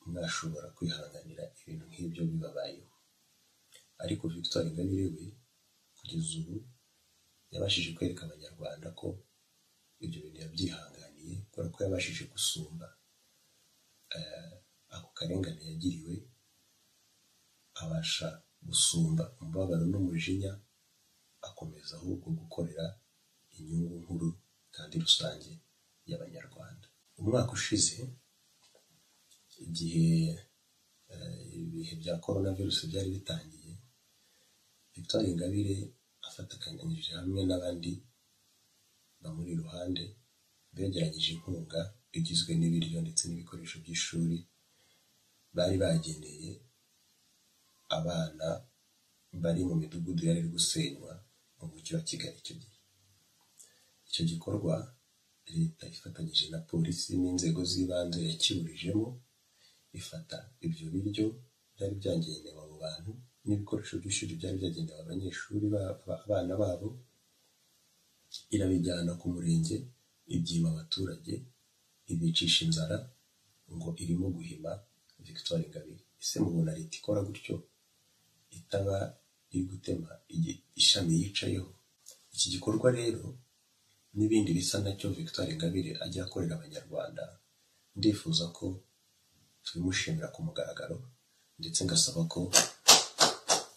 mwashobora kwihanganira ibintu nk'ibyo bibabayeho. Ariko Victoire Ingabire we kugeza ubu yabashije kwereka abanyarwanda ko ibyo bintu yabyihanganiye, kubera ko yabashije gusumba ako karengane yagiriwe, abasha gusumba umubabaro n'umujinya, akomeza ahubwo gukorera inyungu nkuru kandi rusange y'abanyarwanda. Umwaka ushize igihe ibihe bya coronavirus byari bitangiye, Victoire Ingabire afatikanyije hamwe n'abandi bamuri iruhande begeranyije inkunga igizwe n'ibiryo ndetse n'ibikoresho by'ishuri bari bageneye abana bari mu midugudu yari gusenywa mu mujyi wa Kigali. Icyo gikorwa leta ifatanyije na polisi n'inzego z'ibanze yakiburijemo, ifata ibyo biryo byari byagenewe abo bantu n'ibikoresho by'ishuri byari byagenewe abanyeshuri abana babo, irabijyana ku murenge, ibyima abaturage, ibicisha inzara, ngo irimo guhima Victoire Ingabire. Ese mubona leta ikora gutyo itaba iri gutema ishami yicayeho? Iki gikorwa rero n'ibindi bisa nacyo Victoire Ingabire ajya akorera abanyarwanda, ndifuza ko tumushimira ku mugaragaro ndetse ngasaba ko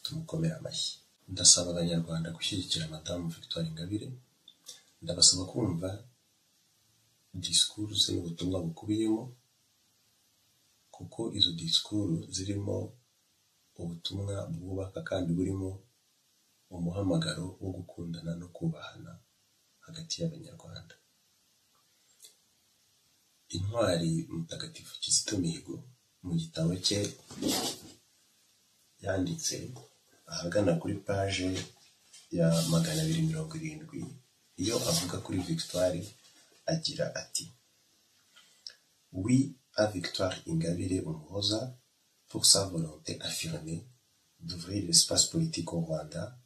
tumukomera amashyi. Ndasaba abanyarwanda gushyigikira madamu Victoire Ingabire, ndabasaba kumva disikuru ze n'ubutumwa bukubiyemo, kuko izo disikuru zirimo ubutumwa bwubaka kandi burimo umuhamagaro wo gukundana no kubahana hagati y'abanyarwanda. Intwari Mutagatifu Kizito Mihigo mu gitabo cye yanditse ahagana kuri paje ya 270, iyo avuga kuri Victoire agira ati: Oui à Victoire Ingabire Umuhoza pour sa volonté affirmée d'ouvrir l'espace politique au Rwanda,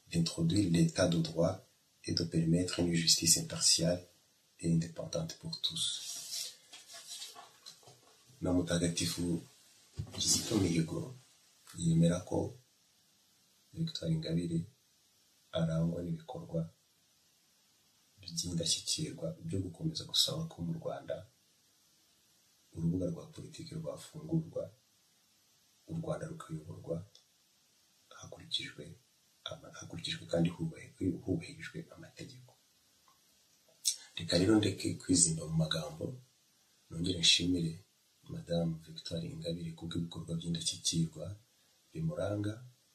d'introduire l'état de droit et de permettre une justice impartiale et indépendante pour tous. Na Mutagatifu Kizito Mihigo yemera ko Victoire Ingabire arangwa n'ibikorwa by'indashyikirwa byo gukomeza gusaba ko mu Rwanda urubuga rwa politiki rwafungurwa, u Rwanda rukayoborwa hakurikijwe kandi hubahirijwe amategeko. Reka rero ndeke kwizimba mu magambo, nongere nshimire Madame Victoire Ingabire kubw'ibikorwa by'indashyikirwa bimuranga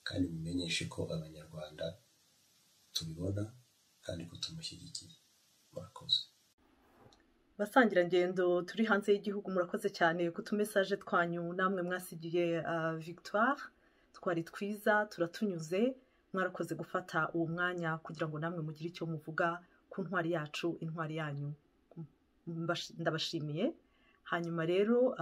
kandi mumenyeshe ko abanyarwanda tubibona kandi ko tumushyigikiye. Murakoze. basangirangendo turi hanze y'igihugu, murakoze cyane ku tumesaje twanyu namwe mwasigiye Victoire, twari twiza turatunyuze. Mwarakoze gufata uwo mwanya kugira ngo namwe mugire icyo muvuga ku ntwari yacu, intwari yanyu. Ndabashimiye. Hanyuma rero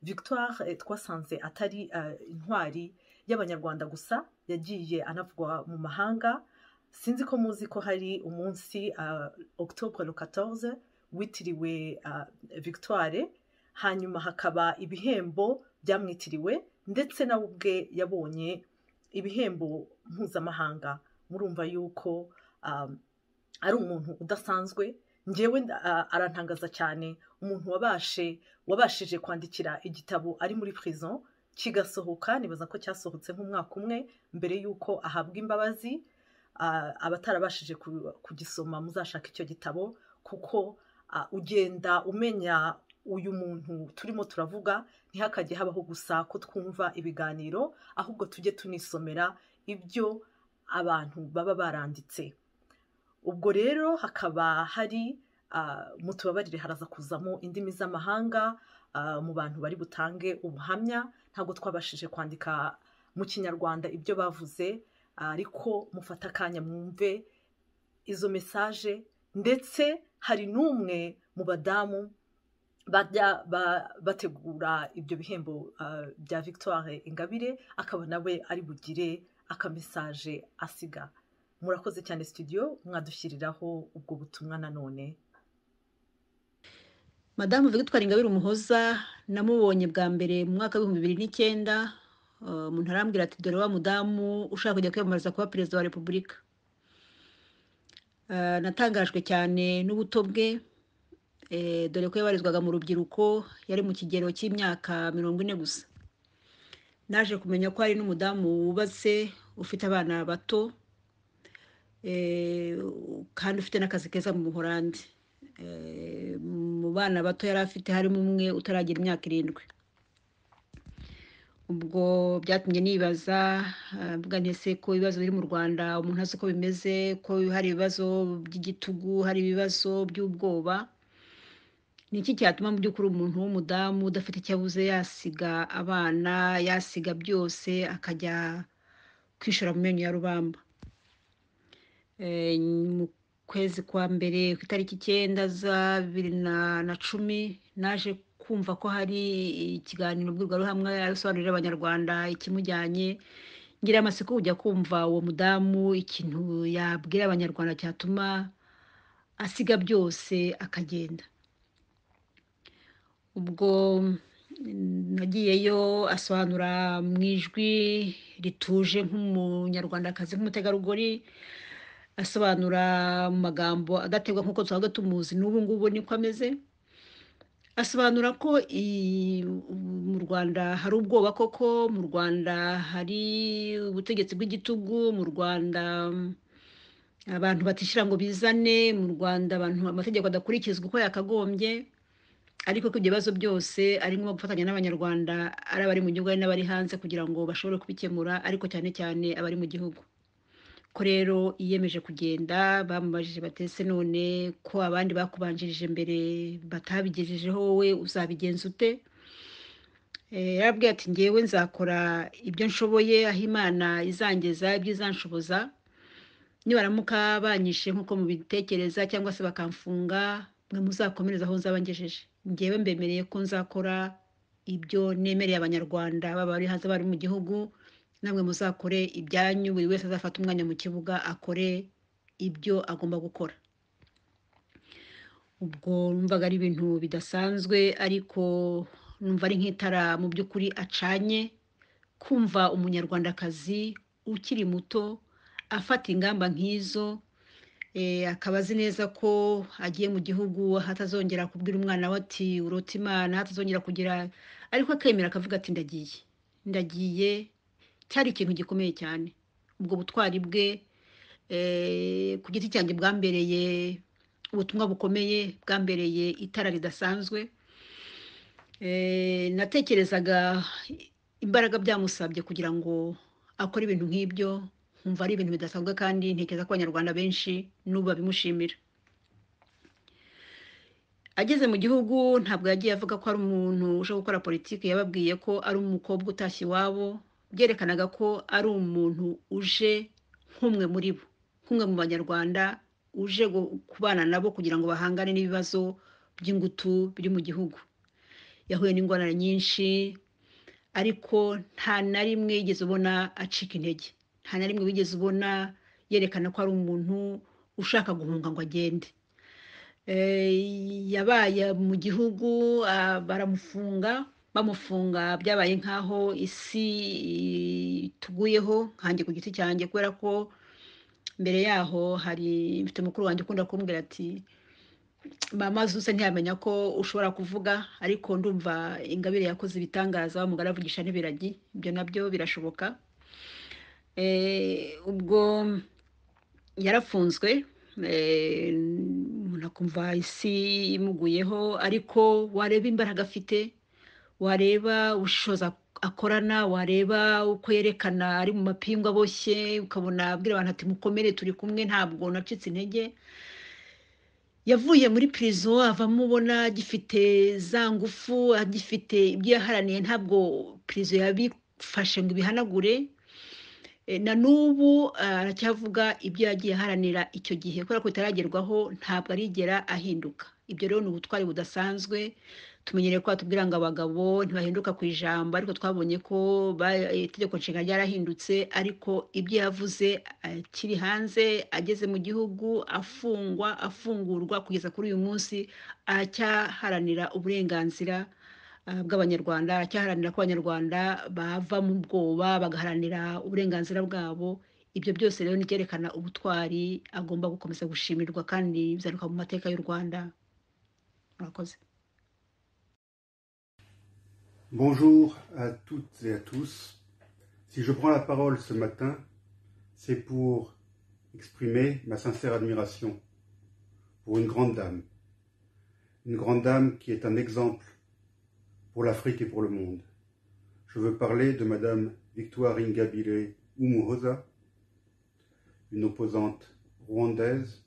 Victoire twasanze atari intwari y'abanyarwanda gusa, yagiye anavugwa mu mahanga. Sinzi ko muzi ko hari umunsi Octobre le 14 witiriwe Victoire, hanyuma hakaba ibihembo byamwitiriwe, ndetse nawe ubwe yabonye ibihembo mpuzamahanga. Murumva yuko ari umuntu udasanzwe. Njyewe arantangaza cyane, umuntu wabashije kwandikira igitabo ari muri prison kigasohoka. Nibaza ko cyasohotse nk'umwaka umwe mbere yuko ahabwa imbabazi. Abatarabashije kugisoma muzashaka icyo gitabo, kuko ugenda umenya uyu muntu turimo turavuga. Ntihakajye habaho gusa ko twumva ibiganiro, ahubwo tujye tunisomera ibyo abantu baba baranditse. Ubwo rero hakaba hari mutubabarire, haraza kuzamo indimi z'amahanga mu bantu bari butange ubuhamya. Ntabwo twabashije kwandika mu Kinyarwanda ibyo bavuze, ariko mufata akanya mwumve izo mesaje. Ndetse hari n'umwe mu badamu bajya bategura ibyo bihembo bya Victoire Ingabire, akaba nawe ari bugire akamesaje asiga. Murakoze cyane studio, mwadushyiriraho ubwo butumwa nanone. Madamu Victoire Ingabire Umuhoza namubonye bwa mbere mu mwaka wa 2009. Umuntu arambwira ati dore wa mudamu ushaka kujya kwiyamamariza kuba perezida wa Repubulika. Natangajwe cyane n'ubuto bwe, dore ko yabarizwaga mu rubyiruko, yari mu kigero cy'imyaka 40 gusa. Naje kumenya ko ari n'umudamu wubatse, ufite abana bato, kandi ufite n'akazi keza mu Buholandi. Mu bana bato yari afite harimo umwe utaragira imyaka 7. Ubwo byatumye nibaza, mvuga ntese ko ibibazo biri mu Rwanda umuntu azi ko bimeze, ko hari ibibazo by'igitugu, hari ibibazo by'ubwoba. Ni iki cyatuma mu by'ukuri umuntu w'umudamu udafite icyo abuze yasiga abana, yasiga byose akajya kwishora mu menyo ya rubamba? Mu kwezi kwa mbere ku itariki 9 za 2010 naje kumva ko hari ikiganiro mbwirwaruhamwe asobanurira abanyarwanda ikimujyanye. Ngira amaseko kujya kumva uwo mudamu ikintu yabwira abanyarwanda cyatuma asiga byose akagenda. Ubwo nagiyeyo asobanura mu ijwi rituje nk'umunyarwandakazi, nk'umutegarugori, asobanura mu magambo adategwa nk'uko twabaga tumuzi n'ubu ngubu niko ameze. Asobanura ko mu Rwanda hari ubwoba koko, mu Rwanda hari ubutegetsi bw'igitugu, mu Rwanda abantu batishyira ngo bizane, mu Rwanda abantu amategeko adakurikizwa uko yakagombye, ariko ko ibyo bibazo byose ari ngombwa gufatanya n'abanyarwanda, ari abari mu gihugu ari n'abari hanze, kugira ngo bashobore kubikemura, ariko cyane cyane abari mu gihugu. Ko rero iyemeje kugenda, bamubajije batese none ko abandi bakubanjirije mbere batabigejejeho, wowe uzabigenza ute? Yarabwiye ati ngewe nzakora ibyo nshoboye, aho Imana izangeza, ibyo izanshoboza. Nibaramuka banyishe nk'uko mubitekereza cyangwa se bakamfunga, mwe muzakomereza aho nzaba ngejeje. Ngewe mbemereye ko nzakora ibyo nemereye abanyarwanda, baba bari hanze bari mu gihugu. Namwe muzakore ibyanyu, buri wese azafata umwanya mu kibuga akore ibyo agomba gukora. Ubwo numvaga ari ibintu bidasanzwe, ariko numva ari nk'itara mu by'ukuri acanye, kumva umunyarwandakazi ukiri muto afata ingamba nk'izo. Akaba azi neza ko agiye mu gihugu hatazongera kubwira umwana we ati urota Imana, hatazongera kugira, ariko akemera akavuga ati ndagiye. Cyari ikintu gikomeye cyane. Ubwo butwari bwe ku giti cyanjye bwambereye ubutumwa bukomeye, bwambereye itara ridasanzwe. Natekerezaga imbaraga byamusabye kugira ngo akore ibintu nk'ibyo, nkumva ari ibintu bidasanzwe kandi ntekereza ko abanyarwanda benshi n'ubu babimushimira. Ageze mu gihugu ntabwo yagiye avuga ko ari umuntu uje gukora politiki, yababwiye ko ari umukobwa utashye iwabo, byerekanaga ko ari umuntu uje nk'umwe muri bo, nk'umwe mu banyarwanda uje kubana nabo kugira ngo bahangane n'ibibazo by'ingutu biri mu gihugu. Yahuye n'ingorane nyinshi ariko nta na rimwe yigeze ubona acika intege, nta na rimwe wigeze ubona yerekana ko ari umuntu ushaka guhunga ngo agende. Yabaye mu gihugu bamufunga byabaye nk'aho isi tuguyeho, nkanjye ku giti cyanjye, kubera ko mbere yaho hari mfite mukuru wanjye ukunda kumbwira ati mama zuse ntiyamenya ko ushobora kuvuga, ariko ndumva Ingabire yakoze ibitangaza, umugore avugisha n'ibiragi, ibyo nabyo birashoboka. Ubwo yarafunzwe, umuntu akumva isi imuguyeho, ariko wareba imbaraga afite, wareba ubushobozi akorana, wareba uko yerekana ari mu mapingu aboshye, ukabona abwira abantu ati mukomere turi kumwe, ntabwo nacitse intege. Yavuye muri prison avamo ubona agifite za ngufu, agifite ibyo yaharaniye, ntabwo prison yabifashe ngo ibihanagure. Na n'ubu aracyavuga ibyo yagiye aharanira icyo gihe, kubera ko bitaragerwaho ntabwo arigera ahinduka. Ibyo rero ni ubutwari budasanzwe. Tumenyereye ko batubwira ngo abagabo ntibahinduka ku ijambo, ariko twabonye ko itegeko nshinga ryarahindutse, ariko ibyo yavuze akiri hanze, ageze mu gihugu, afungurwa kugeza kuri uyu munsi, aracyaharanira uburenganzira bw'abanyarwanda, aracyaharanira ko abanyarwanda bava mu bwoba bagaharanira uburenganzira bwabo. Ibyo byose rero ni byerekana ubutwari agomba gukomeza gushimirwa kandi bizaruka mu mateka y'u Rwanda. Murakoze. Bonjour à toutes et à tous. Si je prends la parole ce matin, c'est pour exprimer ma sincère admiration pour une grande dame qui est un exemple pour l'Afrique et pour le monde. Je veux parler de Madame Victoire Ingabire Umuhoza, une opposante rwandaise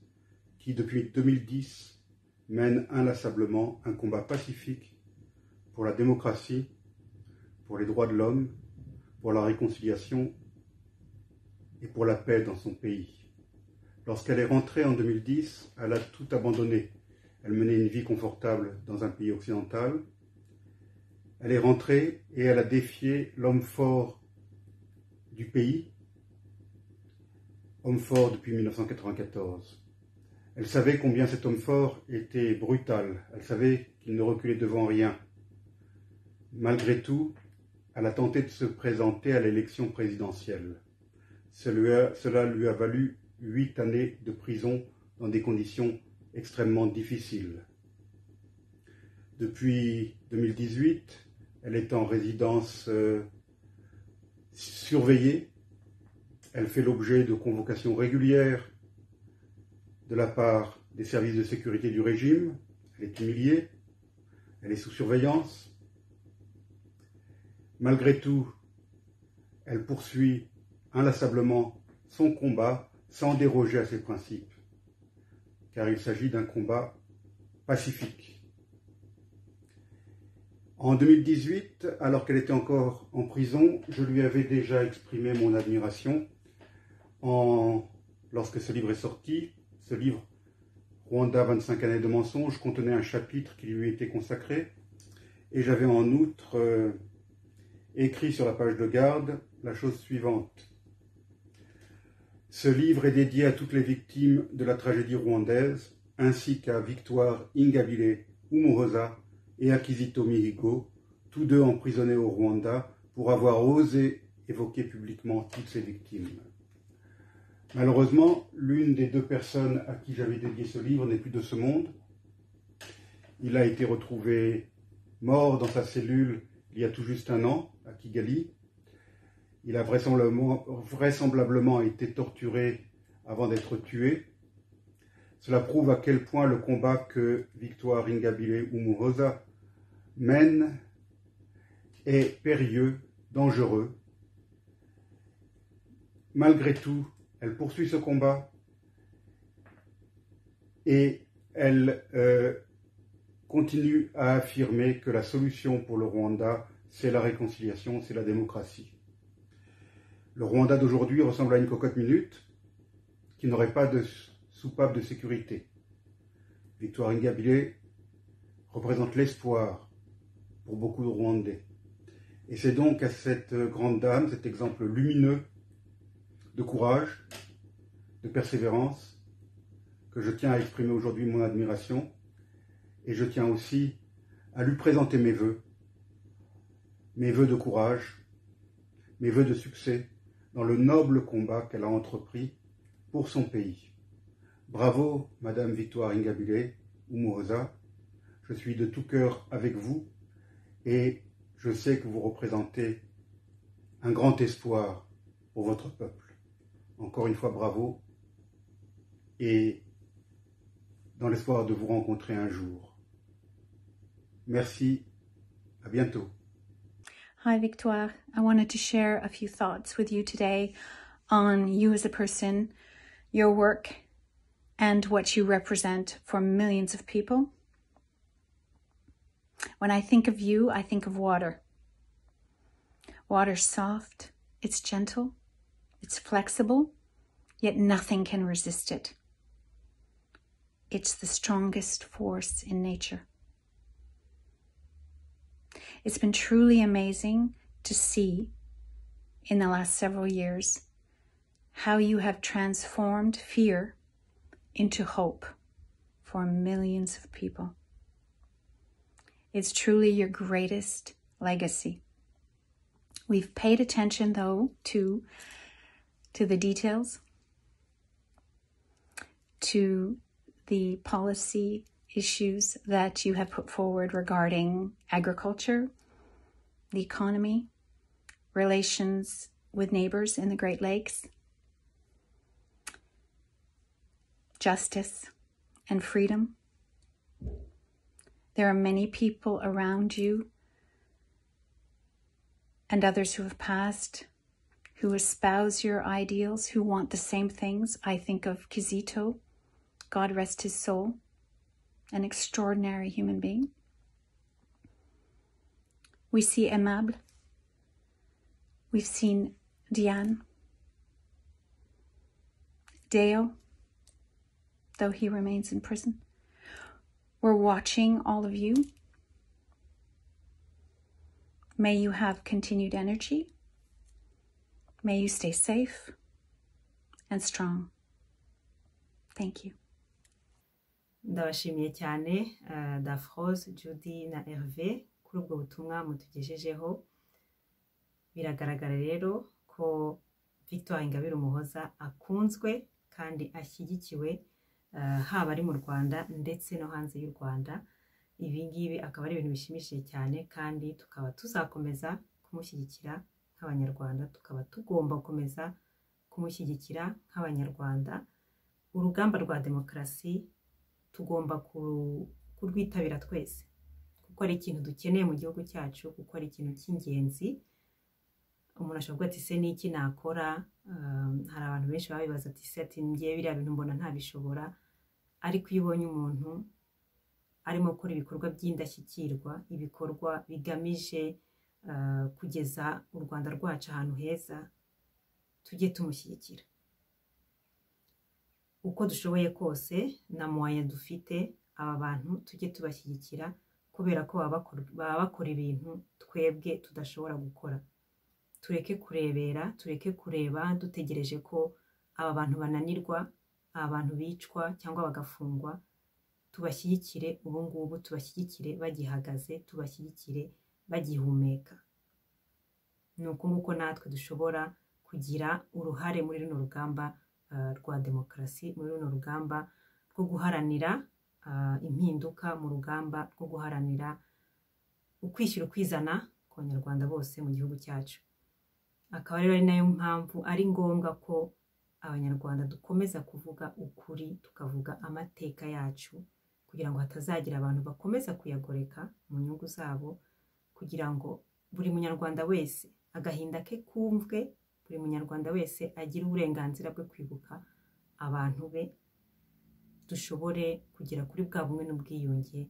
qui, depuis 2010, mène inlassablement un combat pacifique pour la démocratie, pour les droits de l'homme, pour la réconciliation et pour la paix dans son pays. Lorsqu'elle est rentrée en 2010, elle a tout abandonné. Elle menait une vie confortable dans un pays occidental. Elle est rentrée et elle a défié l'homme fort du pays, homme fort depuis 1994. Elle savait combien cet homme fort était brutal. Elle savait qu'il ne reculait devant rien. Malgré tout, elle a tenté de se présenter à l'élection présidentielle. Cela lui a valu 8 années de prison dans des conditions extrêmement difficiles. Depuis 2018, elle est en résidence surveillée. Elle fait l'objet de convocations régulières de la part des services de sécurité du régime. Elle est humiliée, elle est sous surveillance. Malgré tout, elle poursuit inlassablement son combat sans déroger à ses principes, car il s'agit d'un combat pacifique. En 2018, alors qu'elle était encore en prison, je lui avais déjà exprimé mon admiration lorsque ce livre est sorti. Ce livre, Rwanda, 25 années de mensonges, contenait un chapitre qui lui était consacré, et j'avais en outre écrit sur la page de garde la chose suivante. Ce livre est dédié à toutes les victimes de la tragédie rwandaise, ainsi qu'à Victoire Ingabire Umuhoza et à Kizito Mihigo, tous deux emprisonnés au Rwanda pour avoir osé évoquer publiquement toutes ces victimes. Malheureusement, l'une des deux personnes à qui j'avais dédié ce livre n'est plus de ce monde. Il a été retrouvé mort dans sa cellule il y a tout juste un an, à Kigali. Il a vraisemblablement été torturé avant d'être tué. Cela prouve à quel point le combat que Victoire Ingabire Umuhoza mène est périlleux dangereux. Malgré tout, elle poursuit ce combat et elle continue à affirmer que la solution pour le Rwanda, c'est la réconciliation, c'est la démocratie. Le Rwanda d'aujourd'hui ressemble à une cocotte minute qui n'aurait pas de soupape de sécurité. Victoire Ingabire représente l'espoir pour beaucoup de Rwandais. Et c'est donc à cette grande dame, cet exemple lumineux de courage, de persévérance, que je tiens à exprimer aujourd'hui mon admiration, et je tiens aussi à lui présenter mes vœux de courage, mes vœux de succès dans le noble combat qu'elle a entrepris pour son pays. Bravo, Madame Victoire Ingabire Umuhoza, je suis de tout cœur avec vous et je sais que vous représentez un grand espoir pour votre peuple. Encore une fois, bravo, et dans l'espoir de vous rencontrer un jour. Merci, à bientôt. Hi, Victoire. I wanted to share a few thoughts with you today on you as a person, your work, and what you represent for millions of people. When I think of you, I think of water. Water's soft, it's gentle, it's flexible, yet nothing can resist it. It's the strongest force in nature. It's been truly amazing to see in the last several years how you have transformed fear into hope for millions of people. It's truly your greatest legacy. We've paid attention, though, to the details, to the policy issues that you have put forward regarding agriculture, the economy, relations with neighbors in the Great Lakes, justice and freedom. There are many people around you and others who have passed who espouse your ideals, who want the same things. I think of Kizito, God rest his soul, an extraordinary human being. We see Aimable. We've seen Diane. Deo, though he remains in prison. We're watching all of you. May you have continued energy. May you stay safe and strong. Thank you. Ndabashimiye cyane Dafrose, Judy na Hervé kuri ubwo butumwa mutugejejeho. Biragaragara rero ko Victoire Ingabire Umuhoza akunzwe kandi ashyigikiwe haba ari mu Rwanda ndetse no hanze y'u Rwanda. Ibi ngibi akaba ari ibintu bishimishije cyane kandi tukaba tuzakomeza kumushyigikira nk'abanyarwanda, tukaba tugomba gukomeza kumushyigikira nk'abanyarwanda. Urugamba rwa demokarasi tugomba kurwitabira twese kuko ari ikintu dukeneye mu gihugu cyacu, kuko ari ikintu cy'ingenzi. Umuntu ashobora kuvuga ati se niki nakora, hari abantu benshi babibaza ati se ati ngiye biriya bintu mbona ntabishobora, ariko iyo ubonye umuntu arimo gukora ibikorwa by'indashyikirwa, ibikorwa bigamije kugeza u Rwanda rwacu ahantu heza, tujye tumushyigikira uko dushoboye kose na moyen dufite. Aba bantu tujye tubashyigikira kubera ko baba bakora ibintu twebwe tudashobora gukora. Tureke kurebera, tureke kureba dutegereje ko aba bantu bananirwa, aba bantu bicwa cyangwa bagafungwa. Tubashyigikire ubu ngubu, tubashyigikire bagihagaze, tubashyigikire bagihumeka. Nuko nguko natwe dushobora kugira uruhare muri runo rugamba rwa demokarasi, muri runo rugamba rwo guharanira impinduka, mu rugamba rwo guharanira ukwishyira ukwizana ku banyarwanda bose mu gihugu cyacu. Akaba rero ari nayo mpamvu ari ngombwa ko abanyarwanda dukomeza kuvuga ukuri, tukavuga amateka yacu, kugira ngo hatazagira abantu bakomeza kuyagoreka mu nyungu zabo, kugira ngo buri munyarwanda wese agahinda ke kumvwe, buri munyarwanda wese agira uburenganzira bwo kwibuka abantu be, dushobore kugera kuri bwa bumwe n'ubwiyunge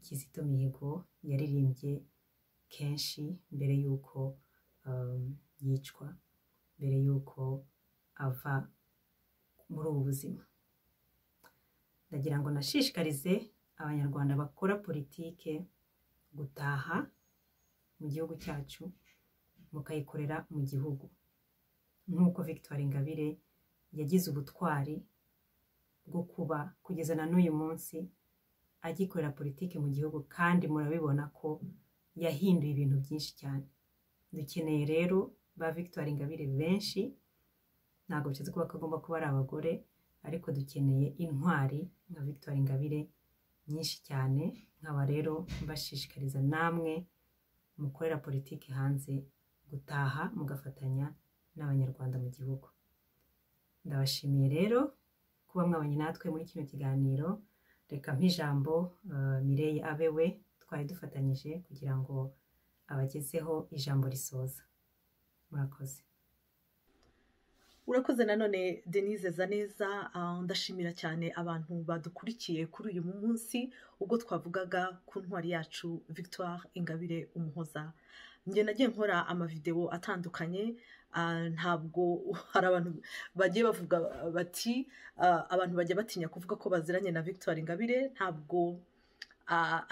Kizito Mihigo yaririmbye kenshi mbere y'uko yicwa, mbere y'uko ava muri ubu buzima. Ndagira ngo nashishikarize abanyarwanda bakora politike gutaha mu gihugu cyacu, mukayikorera mu gihugu, nk'uko Victoire Ingabire yagize ubutwari bwo kuba kugeza na n'uyu munsi agikorera politike mu gihugu, kandi murabibona ko yahinduye ibintu byinshi cyane. Dukeneye rero ba Victoire Ingabire benshi, ntabwo bishatse kuba kagomba kuba ari abagore, ariko dukeneye intwari nka Victoire Ingabire nyinshi cyane. Nkaba rero mbashishikariza namwe mukorera politike hanze gutaha mugafatanya n'abanyarwanda mu gihugu. Ndabashimiye rero kuba mwabanye natwe muri kino kiganiro. Reka mp'ijambo Mireille Abewe twari dufatanyije kugira ngo abagezeho ijambo risoza. Murakoze. Urakoze nanone Denise Zaneza. Ndashimira cyane abantu badukurikiye kuri uyu munsi ubwo twavugaga ku ntwari yacu Victoire Ingabire Umuhoza. Njye nagiye nkora amavideo atandukanye, ntabwo hari abantu bagiye bavuga bati abantu bajya batinya kuvuga ko baziranye na Victoire Ingabire. Ntabwo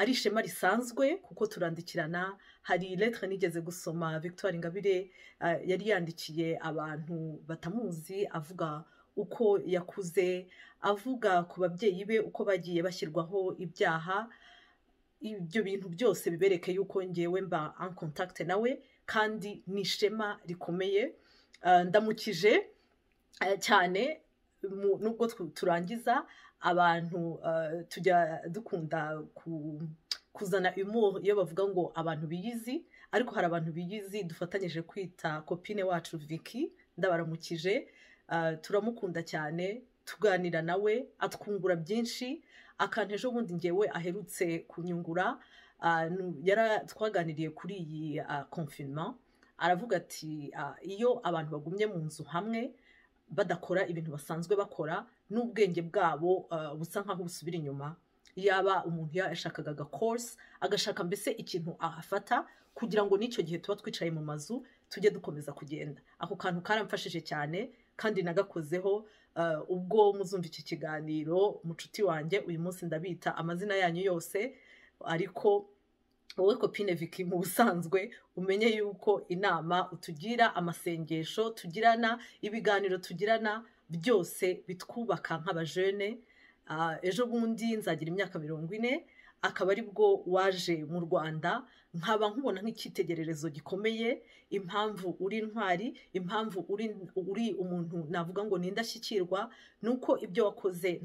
ari ishema risanzwe kuko turandikirana. Hari lettre nigeze gusoma Victoire Ingabire yari yandikiye abantu batamuzi, avuga uko yakuze, avuga ku babyeyi be uko bagiye bashyirwaho ibyaha. Ibyo bintu byose bibereke yuko ngewe mba en contact nawe, kandi ni ishema rikomeye. Ndamukije cyane. Nubwo turangiza abantu tujya dukunda kuzana humour iyo bavuga ngo abantu biyizi, ariko hari abantu biyizi dufatanyije kwita copine wacu Vicky. Ndabaramukije, turamukunda cyane, tuganira nawe, atwungura byinshi. Akantu ejo bundi ngewe aherutse kunyungura, twaganiriye kuri iyi confinement. Aravuga ati iyo abantu bagumye mu nzu hamwe badakora ibintu basanzwe bakora, n'ubwenge bwabo busa nkaho busubira inyuma. Yaba umuntu yashakaga course, agashaka mbese ikintu ahafata kugira ngo n'icyo gihe tuba twicaye mu mazu tujye dukomeza kugenda. Ako kantu karamfashije cyane kandi nagakozeho. Ubwo muzumva iki kiganiro, mucuti wanjye, uyu munsi ndabita amazina yanyu yose, ariko wowe copine Vicky mu busanzwe umenye yuko inama utugira, amasengesho tugirana, ibiganiro tugirana, byose bitwubaka nk'abajene. Ejo bundi nzagira imyaka 40, akaba ari bwo waje mu Rwanda. Nkaba nkubona nk'icyitegererezo gikomeye. Impamvu uri intwari, impamvu uri umuntu navuga ngo ni indashyikirwa, nuko ibyo wakoze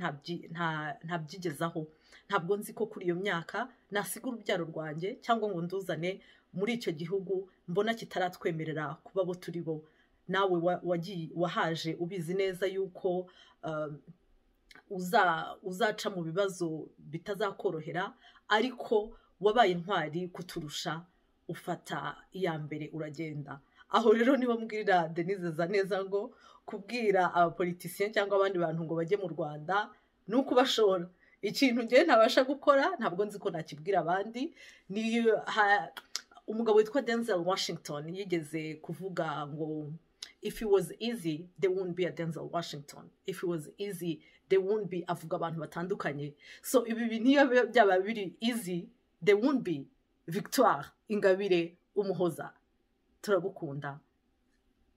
ntabyigezaho. Ntabwo nzi ko kuri iyo myaka nasiga urubyaro rwanjye cyangwa ngo nduzane muri icyo gihugu mbona kitaratwemerera kuba abo turi bo. Nawe wahaje ubizi neza yuko uzaca mu bibazo bitazakorohera, ariko wabaye intwari kuturusha, ufata iya mbere uragenda. Aho rero niba mbwira Denise Zaneza ngo kubwira abapoliticiens cyangwa abandi bantu ngo bajye mu Rwanda ni ukubashora. Ikintu ngewe ntabasha gukora, ntabwo nzi ko nakibwira abandi. Ni umugabo witwa Denzel Washington yigeze kuvuga ngo if it was easy there wouldn't be a Denzel Washington, if it was easy there wouldn't be, avuga abantu batandukanye. So ibi bintu iyo byaba biri easy there wouldn't be Victoire Ingabire Umuhoza. Turagukunda.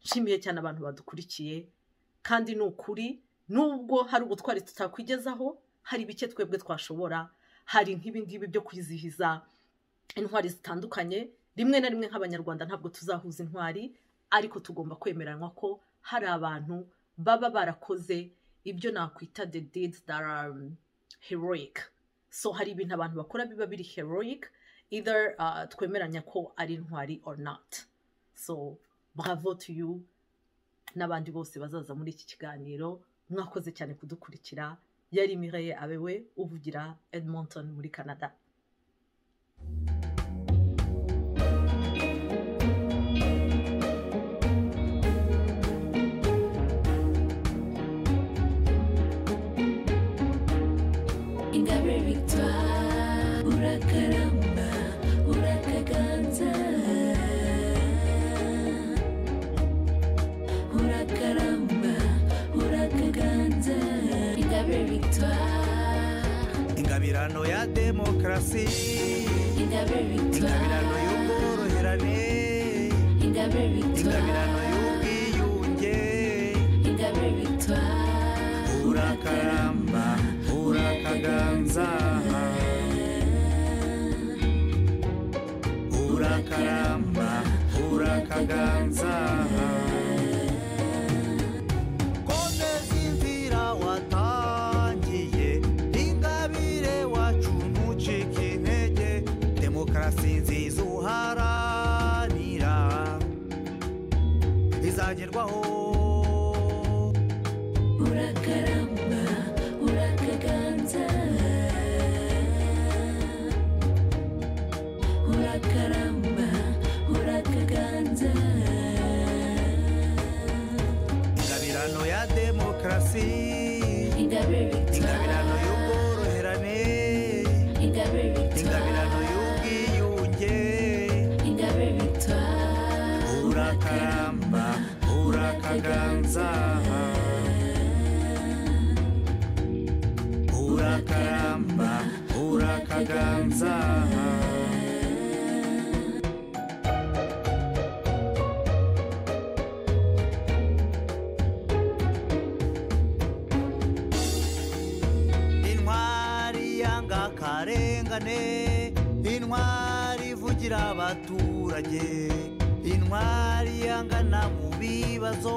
Nshimiye cyane abantu badukurikiye, kandi ni ukuri nubwo hari ubutwari tutakwigezaho, hari bike twebwe twashobora. Hari nk'ibi ngibi byo kwizihiza intwari zitandukanye. Rimwe na rimwe nk'abanyarwanda ntabwo tuzahuza intwari, ariko tugomba kwemeranwa ko hari abantu baba barakoze ibyo nakwita the deeds that are heroic. So hari ibintu abantu bakora biba biri heroic, either twemeranya ko ari intwari or not. So bravo to you n'abandi bose bazaza muri iki kiganiro. Mwakoze cyane kudukurikira. Yari Mireille Abewe uvugira Edmonton muri Canada. victoire, urakaramba, urakaganza, urakaramba, urakaganza, Ingabire victoire, ingabirano ya demokarasi, Ingabire victoire, ingabirano y'ubworoherane, Ingabire victoire, ingabirano y'ubwiyunge, Ingabire victoire, urakaramba, urakaganza, urakaramba, urakaganza. Komeza inzira watangiye, Ingabire wacu ntucike intege, demokarasi nziza uharanira izagerwaho. urakaramba, urakaganza, urakaramba, urakaganza, ingabirano ya demokarasi, Ingabire victoire, ingabirano y'ubworoherane, Ingabire victoire, ingabirano y'ubwiyunge, Ingabire victoire, urakaramba, urakaganza, urakaramba, urakaganza. Intwari yanga akarengane, intwari ivugira abaturage, intwari yangana mu bibazo.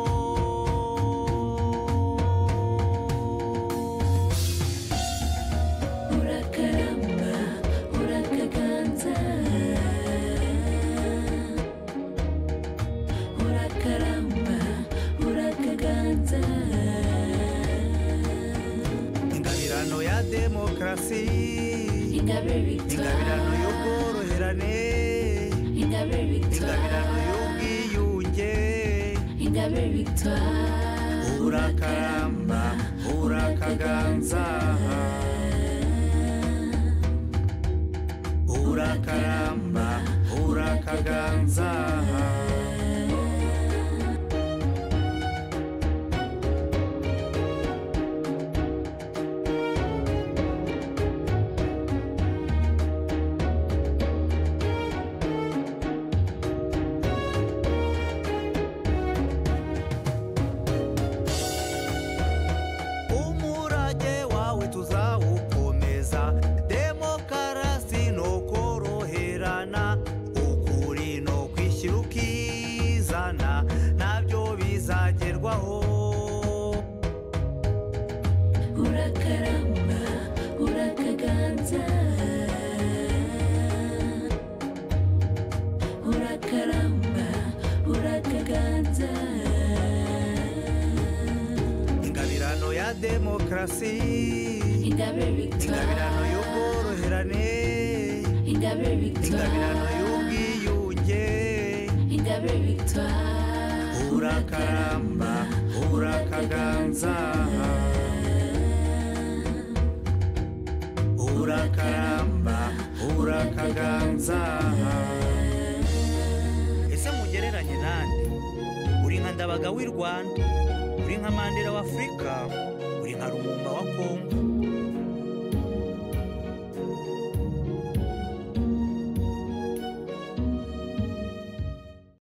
urakaramba, urakaganza, urakaramba, urakaganza, ingabirano ya demokarasi, Ingabire victoire, ingabirano y'ubworoherane, Ingabire victoire, ingabirano y'ubwiyunge, Ingabire victoire, urakaramba, urakaganza, urakaramba, urakaganza. Umurage wawe tuzawukomeza, demokarasi no koroherana, ukuri no kwishyira ukizana, nabyo bizagerwaho. urakaramba, urakaganza, urakaramba, urakaganza, ingabirano ya demokarasi, Ingabire victoire, ingabirano y'ubworoherane, Ingabire victoire, ingabirano y'ubwiyunge, Ingabire victoire, urakaramba, urakaganza, urakaramba, urakaganza. Ese mugereranye nande? Uri nka Ndabaga w'i Rwanda, uri nka Mandela w'Afurika, uri nka Lumumba wa Kongo,